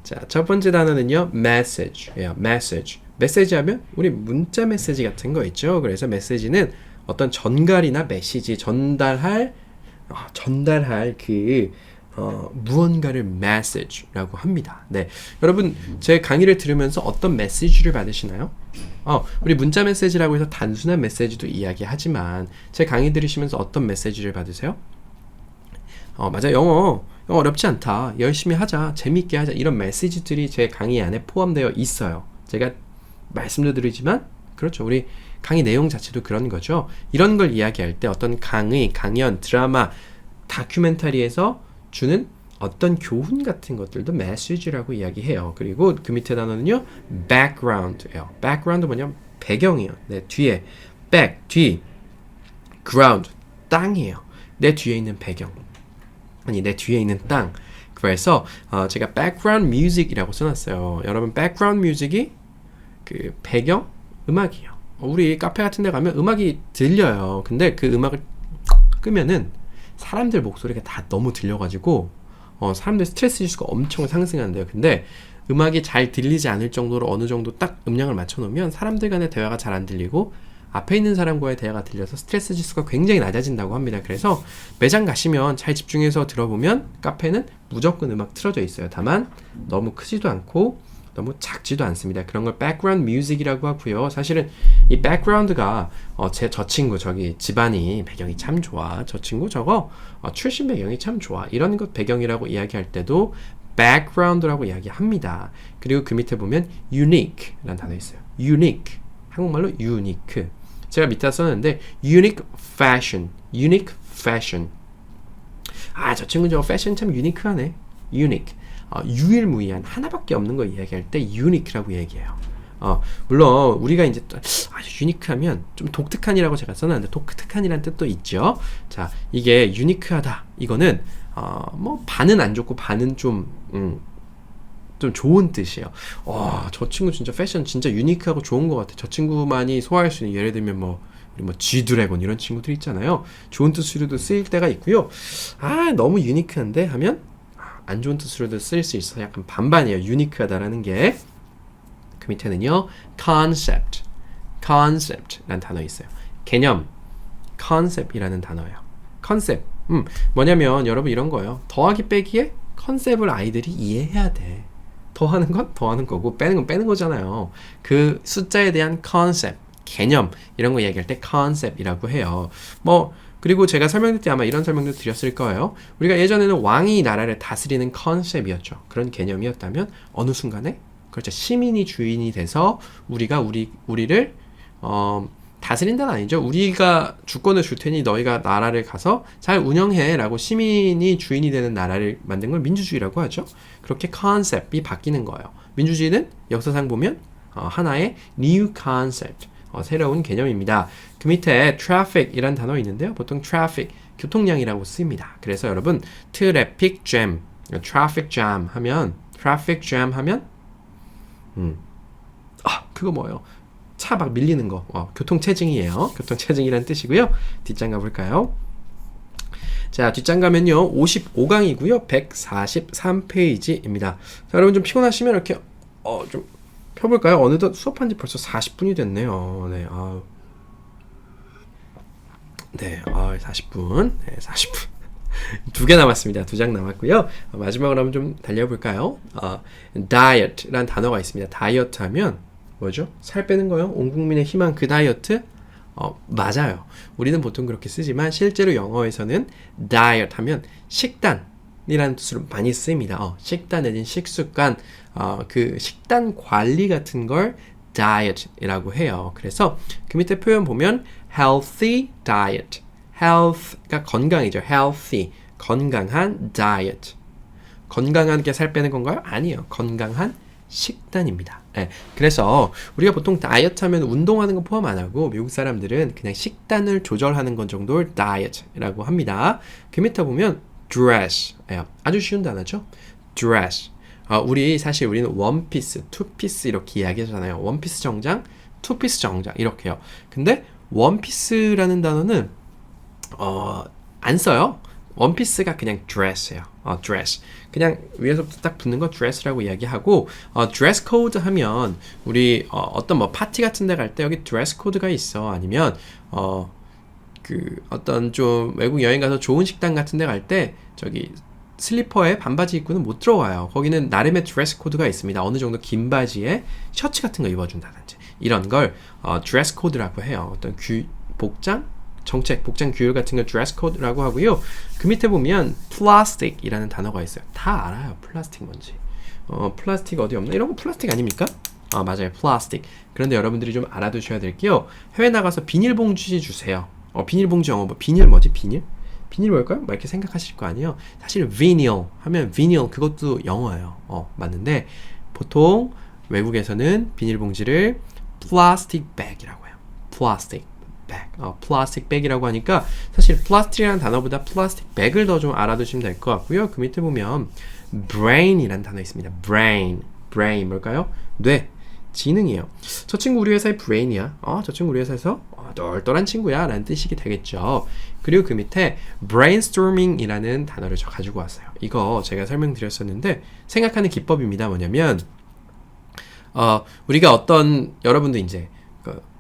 자, 첫 번째 단어는요, message예요. 메시지 하면 우리 문자 메시지 같은 거 있죠. 그래서 메시지는 어떤 전갈이나 메시지, 전달할 무언가를 message라고 합니다. 네, 여러분 제 강의를 들으면서 어떤 메시지를 받으시나요? 우리 문자 메시지라고 해서 단순한 메시지도 이야기하지만 제 강의 들으시면서 어떤 메시지를 받으세요? 맞아, 영어 어렵지 않다, 열심히 하자, 재밌게 하자, 이런 메시지들이 제 강의 안에 포함되어 있어요. 제가 말씀도 드리지만 그렇죠, 우리 강의 내용 자체도 그런 거죠. 이런 걸 이야기할 때 어떤 강의, 강연, 드라마, 다큐멘터리에서 주는 어떤 교훈 같은 것들도 메시지라고 이야기해요. 그리고 그 밑에 단어는요, background예요. background 뭐냐면 배경이에요. 내 뒤에, back, 뒤, ground, 땅이에요. 내 뒤에 있는 배경, 내 뒤에 있는 땅. 그래서 제가 background music이라고 써놨어요. 여러분, background music이 그 배경 음악이에요. 우리 카페 같은 데 가면 음악이 들려요. 근데 그 음악을 끄면은 사람들 목소리가 다 너무 들려가지고 사람들 스트레스 지수가 엄청 상승한대요. 근데 음악이 잘 들리지 않을 정도로 어느 정도 딱 음량을 맞춰놓으면 사람들 간의 대화가 잘 안 들리고 앞에 있는 사람과의 대화가 들려서 스트레스 지수가 굉장히 낮아진다고 합니다. 그래서 매장 가시면 잘 집중해서 들어보면 카페는 무조건 음악 틀어져 있어요. 다만 너무 크지도 않고 너무 작지도 않습니다. 그런 걸 background music이라고 하고요. 사실은 이 background가 저 친구 저기 집안이 배경이 참 좋아, 저 친구 저거 출신 배경이 참 좋아, 이런 것 배경이라고 이야기할 때도 background라고 이야기합니다. 그리고 그 밑에 보면 unique라는 단어 있어요. unique, 한국말로 unique. 제가 밑에 썼는데 unique fashion. 저 친구 저거 패션 참 유니크하네. unique. 유일무이한, 하나밖에 없는 거 이야기할 때 unique라고 얘기해요. 물론 우리가 이제 유니크하면 좀 독특한이라고 제가 써놨는데 독특한이란 뜻도 있죠. 자, 이게 유니크하다, 이거는 뭐 반은 안 좋고 반은 좀 좋은 뜻이에요. 저 친구 진짜 패션 진짜 유니크하고 좋은 것 같아. 저 친구만이 소화할 수 있는, 예를 들면 우리 G드래곤 이런 친구들 있잖아요. 좋은 뜻으로도 쓰일 때가 있고요. 너무 유니크한데 하면 안 좋은 뜻으로도 쓰일 수 있어서 약간 반반이에요. 유니크하다라는 게. 그 밑에는요, concept라는 단어 있어요. 개념, concept이라는 단어예요. 컨셉, 뭐냐면 여러분 이런 거예요. 더하기 빼기에 컨셉을 아이들이 이해해야 돼. 더하는 건 더하는 거고 빼는 건 빼는 거잖아요. 그 숫자에 대한 컨셉, 개념, 이런 거 얘기할 때 컨셉이라고 해요. 그리고 제가 설명드릴 때 아마 이런 설명도 드렸을 거예요. 우리가 예전에는 왕이 나라를 다스리는 컨셉이었죠. 그런 개념이었다면 어느 순간에 그렇죠. 시민이 주인이 돼서 우리가 우리를 다스린다는 아니죠. 우리가 주권을 줄 테니 너희가 나라를 가서 잘 운영해 라고 시민이 주인이 되는 나라를 만든 걸 민주주의라고 하죠. 그렇게 컨셉이 바뀌는 거예요. 민주주의는 역사상 보면 하나의 new concept, 새로운 개념입니다. 그 밑에 traffic이란 단어 있는데요. 보통 traffic, 교통량이라고 씁니다. 그래서 여러분 traffic jam 하면 그거 뭐예요? 차 막 밀리는 거, 교통체증이에요. 교통체증이라는 뜻이고요. 뒷장 가볼까요? 자, 뒷장 가면요 55강이고요 143페이지입니다. 자, 여러분 좀 피곤하시면 이렇게 좀 펴볼까요? 어느덧 수업한 지 벌써 40분이 됐네요. 네, 40분. 네, 40분. 두 개 남았습니다. 두 장 남았고요. 마지막으로 한번 좀 달려볼까요? diet라는 단어가 있습니다. 다이어트 하면 뭐죠? 살 빼는 거요? 온 국민의 희망 그 다이어트? 맞아요. 우리는 보통 그렇게 쓰지만 실제로 영어에서는 diet 하면 식단이라는 뜻으로 많이 씁니다. 식단 내진 식습관, 그 식단 관리 같은 걸 diet이라고 해요. 그래서 그 밑에 표현 보면 healthy diet, health가 건강이죠. healthy, 건강한 diet. 건강한 게 살 빼는 건가요? 아니에요. 건강한 식단입니다. 네, 그래서 우리가 보통 다이어트 하면 운동하는 거 포함 안 하고 미국 사람들은 그냥 식단을 조절하는 것 정도를 다이어트라고 합니다. 그 밑에 보면 dress, 아주 쉬운 단어죠. dress. 우리는 원피스, 투피스 이렇게 이야기하잖아요. 원피스 정장, 투피스 정장 이렇게요. 근데 원피스라는 단어는 안 써요. 원피스가 그냥 dress예요. dress. 그냥 위에서부터 딱 붙는 거 dress라고 이야기하고 dress code 하면 우리 어떤 뭐 파티 같은 데 갈 때 여기 dress code가 있어. 아니면 그 어떤 좀 외국 여행 가서 좋은 식당 같은 데 갈 때 저기 슬리퍼에 반바지 입고는 못 들어와요. 거기는 나름의 드레스 코드가 있습니다. 어느 정도 긴 바지에 셔츠 같은 거 입어준다든지 이런 걸 드레스 코드라고 해요. 어떤 복장 규율 같은 걸 드레스 코드라고 하고요. 그 밑에 보면 플라스틱이라는 단어가 있어요. 다 알아요. 플라스틱 뭔지. 플라스틱 어디 없나? 이런 거 플라스틱 아닙니까? 맞아요. 플라스틱. 그런데 여러분들이 좀 알아두셔야 될게요. 해외 나가서 비닐봉지 주세요. 비닐봉지 영어 비닐 뭐지? 비닐 뭘까요? 막 이렇게 생각하실 거 아니에요. 사실 vinyl 하면 vinyl 그것도 영어예요. 맞는데 보통 외국에서는 비닐봉지를 plastic bag이라고 해요. plastic bag. plastic bag이라고 하니까 사실 plastic이라는 단어보다 plastic bag을 더 좀 알아두시면 될 것 같고요. 그 밑에 보면 brain이라는 단어 있습니다. brain 뭘까요? 뇌. 지능이에요. 저 친구 우리 회사의 브레인이야. 저 친구 우리 회사에서 똘똘한 친구야 라는 뜻이 되겠죠. 그리고 그 밑에 brainstorming이라는 단어를 저 가지고 왔어요. 이거 제가 설명드렸었는데 생각하는 기법입니다. 뭐냐면 우리가 여러분도 이제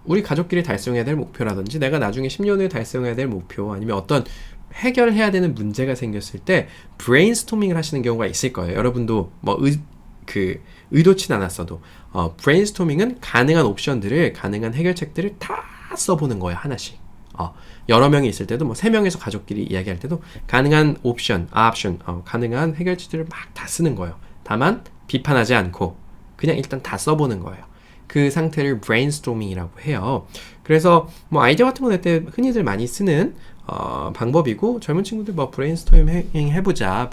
우리 가족끼리 달성해야 될 목표라든지 내가 나중에 10년 후에 달성해야 될 목표 아니면 어떤 해결해야 되는 문제가 생겼을 때 브레인스토밍을 하시는 경우가 있을 거예요. 여러분도 의도치 않았어도 브레인스토밍은 가능한 옵션들을 가능한 해결책들을 다 써보는 거예요. 하나씩. 여러 명이 있을 때도 3명에서 가족끼리 이야기할 때도 가능한 옵션, 가능한 해결책들을 막 다 쓰는 거예요. 다만 비판하지 않고 그냥 일단 다 써보는 거예요. 그 상태를 브레인스토밍이라고 해요. 그래서 아이디어 같은 거 낼 때 흔히들 많이 쓰는 방법이고 젊은 친구들 브레인스토밍 해보자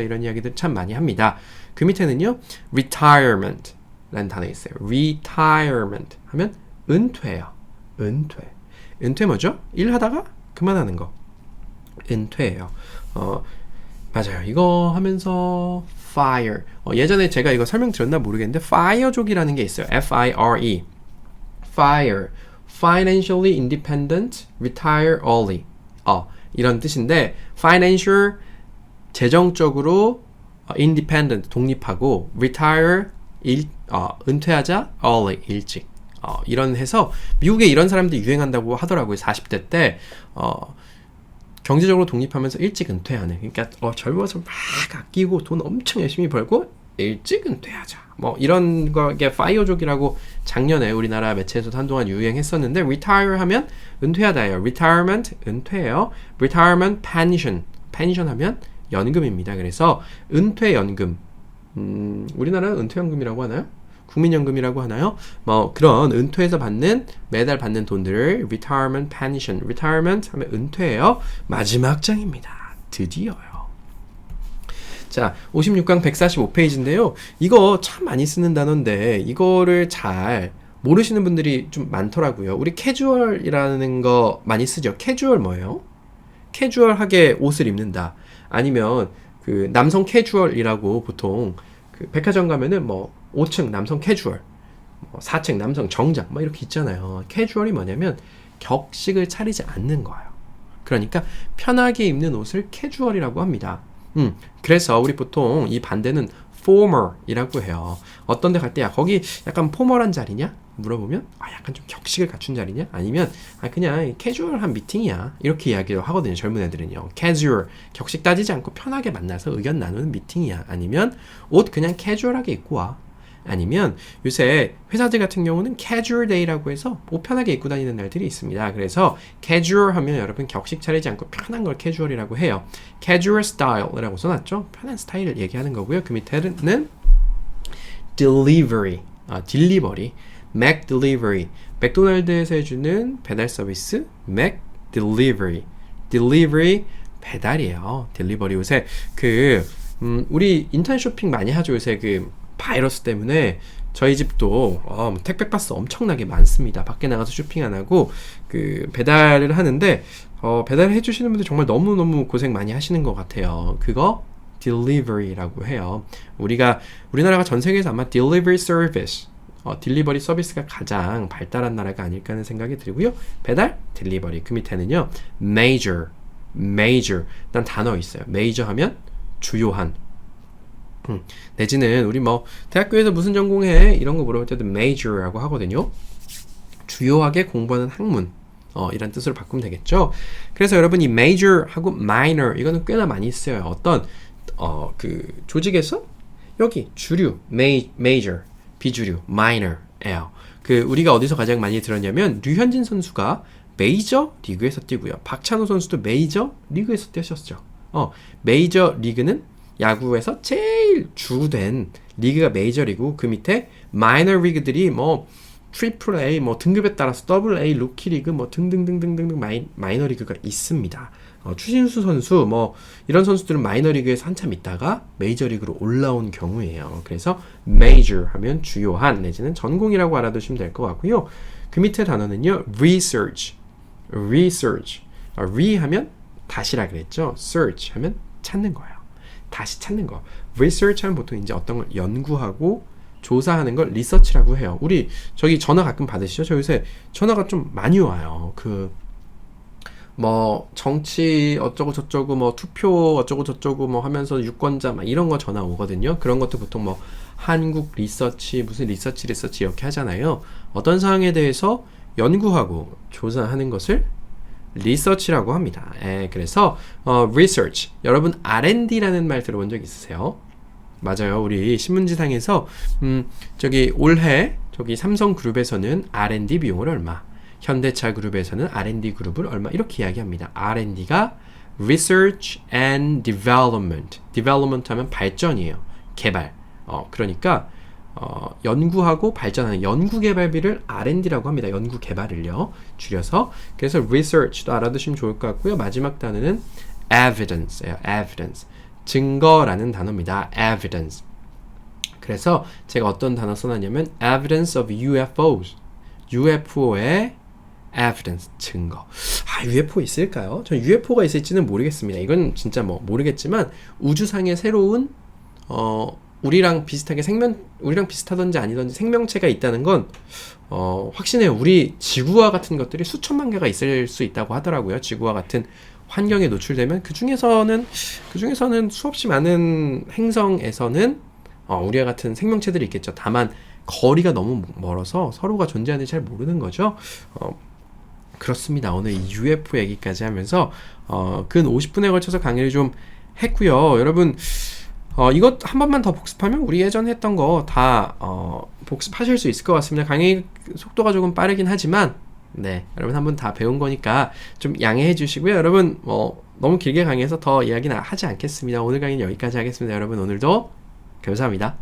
이런 이야기들 참 많이 합니다. 그 밑에는요 retirement 라는 단어 있어요. retirement 하면 은퇴예요. 은퇴 뭐죠? 일하다가 그만하는 거 은퇴예요. 맞아요. 이거 하면서 fire 예전에 제가 이거 설명드렸나 모르겠는데 fire족이라는 게 있어요. F-I-R-E fire financially independent, retire early. 이런 뜻인데 financial 재정적으로 independent 독립하고 retire 은퇴하자 early 일찍. 이런 해서 미국에 이런 사람들이 유행한다고 하더라고요. 40대 때 경제적으로 독립하면서 일찍 은퇴하는. 그러니까 젊어서 막 아끼고 돈 엄청 열심히 벌고 일찍 은퇴하자. 뭐 이런 거게 파이어족이라고 작년에 우리나라 매체에서도 한동안 유행했었는데 retire 하면 은퇴하다예요. retirement 은퇴예요. retirement pension 하면 연금입니다. 그래서 은퇴연금 우리나라는 은퇴연금이라고 하나요? 국민연금이라고 하나요? 뭐 그런 은퇴에서 받는 매달 받는 돈들을 retirement 하면 은퇴예요. 마지막 장입니다. 드디어요. 자, 56강 145페이지인데요. 이거 참 많이 쓰는 단어인데 이거를 잘 모르시는 분들이 좀 많더라고요. 우리 캐주얼이라는 거 많이 쓰죠. 캐주얼 뭐예요? 캐주얼하게 옷을 입는다. 아니면 그 남성 캐주얼이라고 보통 그 백화점 가면은 뭐 5층 남성 캐주얼, 4층 남성 정장 뭐 이렇게 있잖아요. 캐주얼이 뭐냐면 격식을 차리지 않는 거예요. 그러니까 편하게 입는 옷을 캐주얼이라고 합니다. 그래서 우리 보통 이 반대는 formal이라고 해요. 어떤 데 갈 때 야 거기 약간 포멀한 자리냐? 물어보면 약간 좀 격식을 갖춘 자리냐? 아니면 그냥 캐주얼한 미팅이야. 이렇게 이야기를 하거든요. 젊은 애들은요. 캐주얼, 격식 따지지 않고 편하게 만나서 의견 나누는 미팅이야. 아니면 옷 그냥 캐주얼하게 입고 와. 아니면 요새 회사들 같은 경우는 casual day라고 해서 옷 편하게 입고 다니는 날들이 있습니다. 그래서 casual 하면 여러분 격식 차리지 않고 편한 걸 casual이라고 해요. casual style이라고 써놨죠. 편한 스타일을 얘기하는 거고요. 그 밑에는 delivery, Mac delivery, 맥도날드에서 해주는 배달 서비스 Mac delivery 배달이에요. delivery 요새 우리 인터넷 쇼핑 많이 하죠. 요새 바이러스 때문에 저희 집도 택배 박스 엄청나게 많습니다. 밖에 나가서 쇼핑 안 하고 배달을 하는데 배달을 해주시는 분들 정말 너무너무 고생 많이 하시는 것 같아요. 그거 delivery라고 해요. 우리나라가 전 세계에서 아마 delivery service, 딜리버리 서비스가 가장 발달한 나라가 아닐까 하는 생각이 들고요. 배달, 딜리버리. 그 밑에는요, major. 일단 단어 있어요. major 하면 주요한. 내지는 우리 대학교에서 무슨 전공해? 이런 거 물어볼 때도 major라고 하거든요. 주요하게 공부하는 학문. 이런 뜻으로 바꾸면 되겠죠. 그래서 여러분 이 major하고 minor 이거는 꽤나 많이 쓰여요. 어떤 조직에서 여기 주류 major, 비주류 minor예요. 우리가 어디서 가장 많이 들었냐면 류현진 선수가 메이저 리그에서 뛰고요. 박찬호 선수도 메이저 리그에서 뛰셨죠. 메이저 리그는 야구에서 제일 주된 리그가 메이저리그, 그 밑에 마이너 리그들이 트리플 A 등급에 따라서 더블 A, 루키 리그 등등등등등 마이너 리그가 있습니다. 추신수 선수 이런 선수들은 마이너 리그에서 한참 있다가 메이저 리그로 올라온 경우예요. 그래서 major 하면 주요한 내지는 전공이라고 알아두시면 될 것 같고요. 그 밑에 단어는요, research. re 하면 다시라 그랬죠. search 하면 찾는 거예요. 다시 찾는 거. research 하면 보통 이제 어떤 걸 연구하고 조사하는 걸 리서치라고 해요. 우리 저기 전화 가끔 받으시죠? 저 요새 전화가 좀 많이 와요. 정치 어쩌고 저쩌고 투표 어쩌고 저쩌고 하면서 유권자 이런 거 전화 오거든요. 그런 것도 보통 한국 리서치 무슨 리서치 이렇게 하잖아요. 어떤 사항에 대해서 연구하고 조사하는 것을 리서치라고 합니다. 그래서 research. 여러분 R&D라는 말 들어본 적 있으세요? 맞아요. 우리 신문지상에서 올해 삼성그룹에서는 R&D 비용을 얼마, 현대차 그룹에서는 R&D 그룹을 얼마 이렇게 이야기합니다. R&D가 Research and Development. Development 하면 발전이에요. 개발. 그러니까 연구하고 발전하는 연구개발비를 R&D라고 합니다. 연구개발을요. 줄여서. 그래서 research도 알아두시면 좋을 것 같고요. 마지막 단어는 evidence예요. evidence. 증거라는 단어입니다. evidence. 그래서 제가 어떤 단어 써놨냐면 evidence of UFOs. UFO의 evidence, 증거. UFO 있을까요? 전 UFO가 있을지는 모르겠습니다. 이건 진짜 모르겠지만 우주상에 새로운 우리랑 비슷하던지 아니던지 생명체가 있다는 건 확신해요. 우리 지구와 같은 것들이 수천만 개가 있을 수 있다고 하더라고요. 지구와 같은 환경에 노출되면 그 중에서는 수없이 많은 행성에서는 우리와 같은 생명체들이 있겠죠. 다만 거리가 너무 멀어서 서로가 존재하는지 잘 모르는 거죠. 그렇습니다. 오늘 이 UFO 얘기까지 하면서 근 50분에 걸쳐서 강의를 좀 했고요. 여러분 이것 한 번만 더 복습하면 우리 예전 했던 거 다 복습하실 수 있을 것 같습니다. 강의 속도가 조금 빠르긴 하지만 네, 여러분 한번 다 배운 거니까 좀 양해해 주시고요. 여러분 너무 길게 강의해서 더 이야기는 하지 않겠습니다. 오늘 강의는 여기까지 하겠습니다. 여러분 오늘도 감사합니다.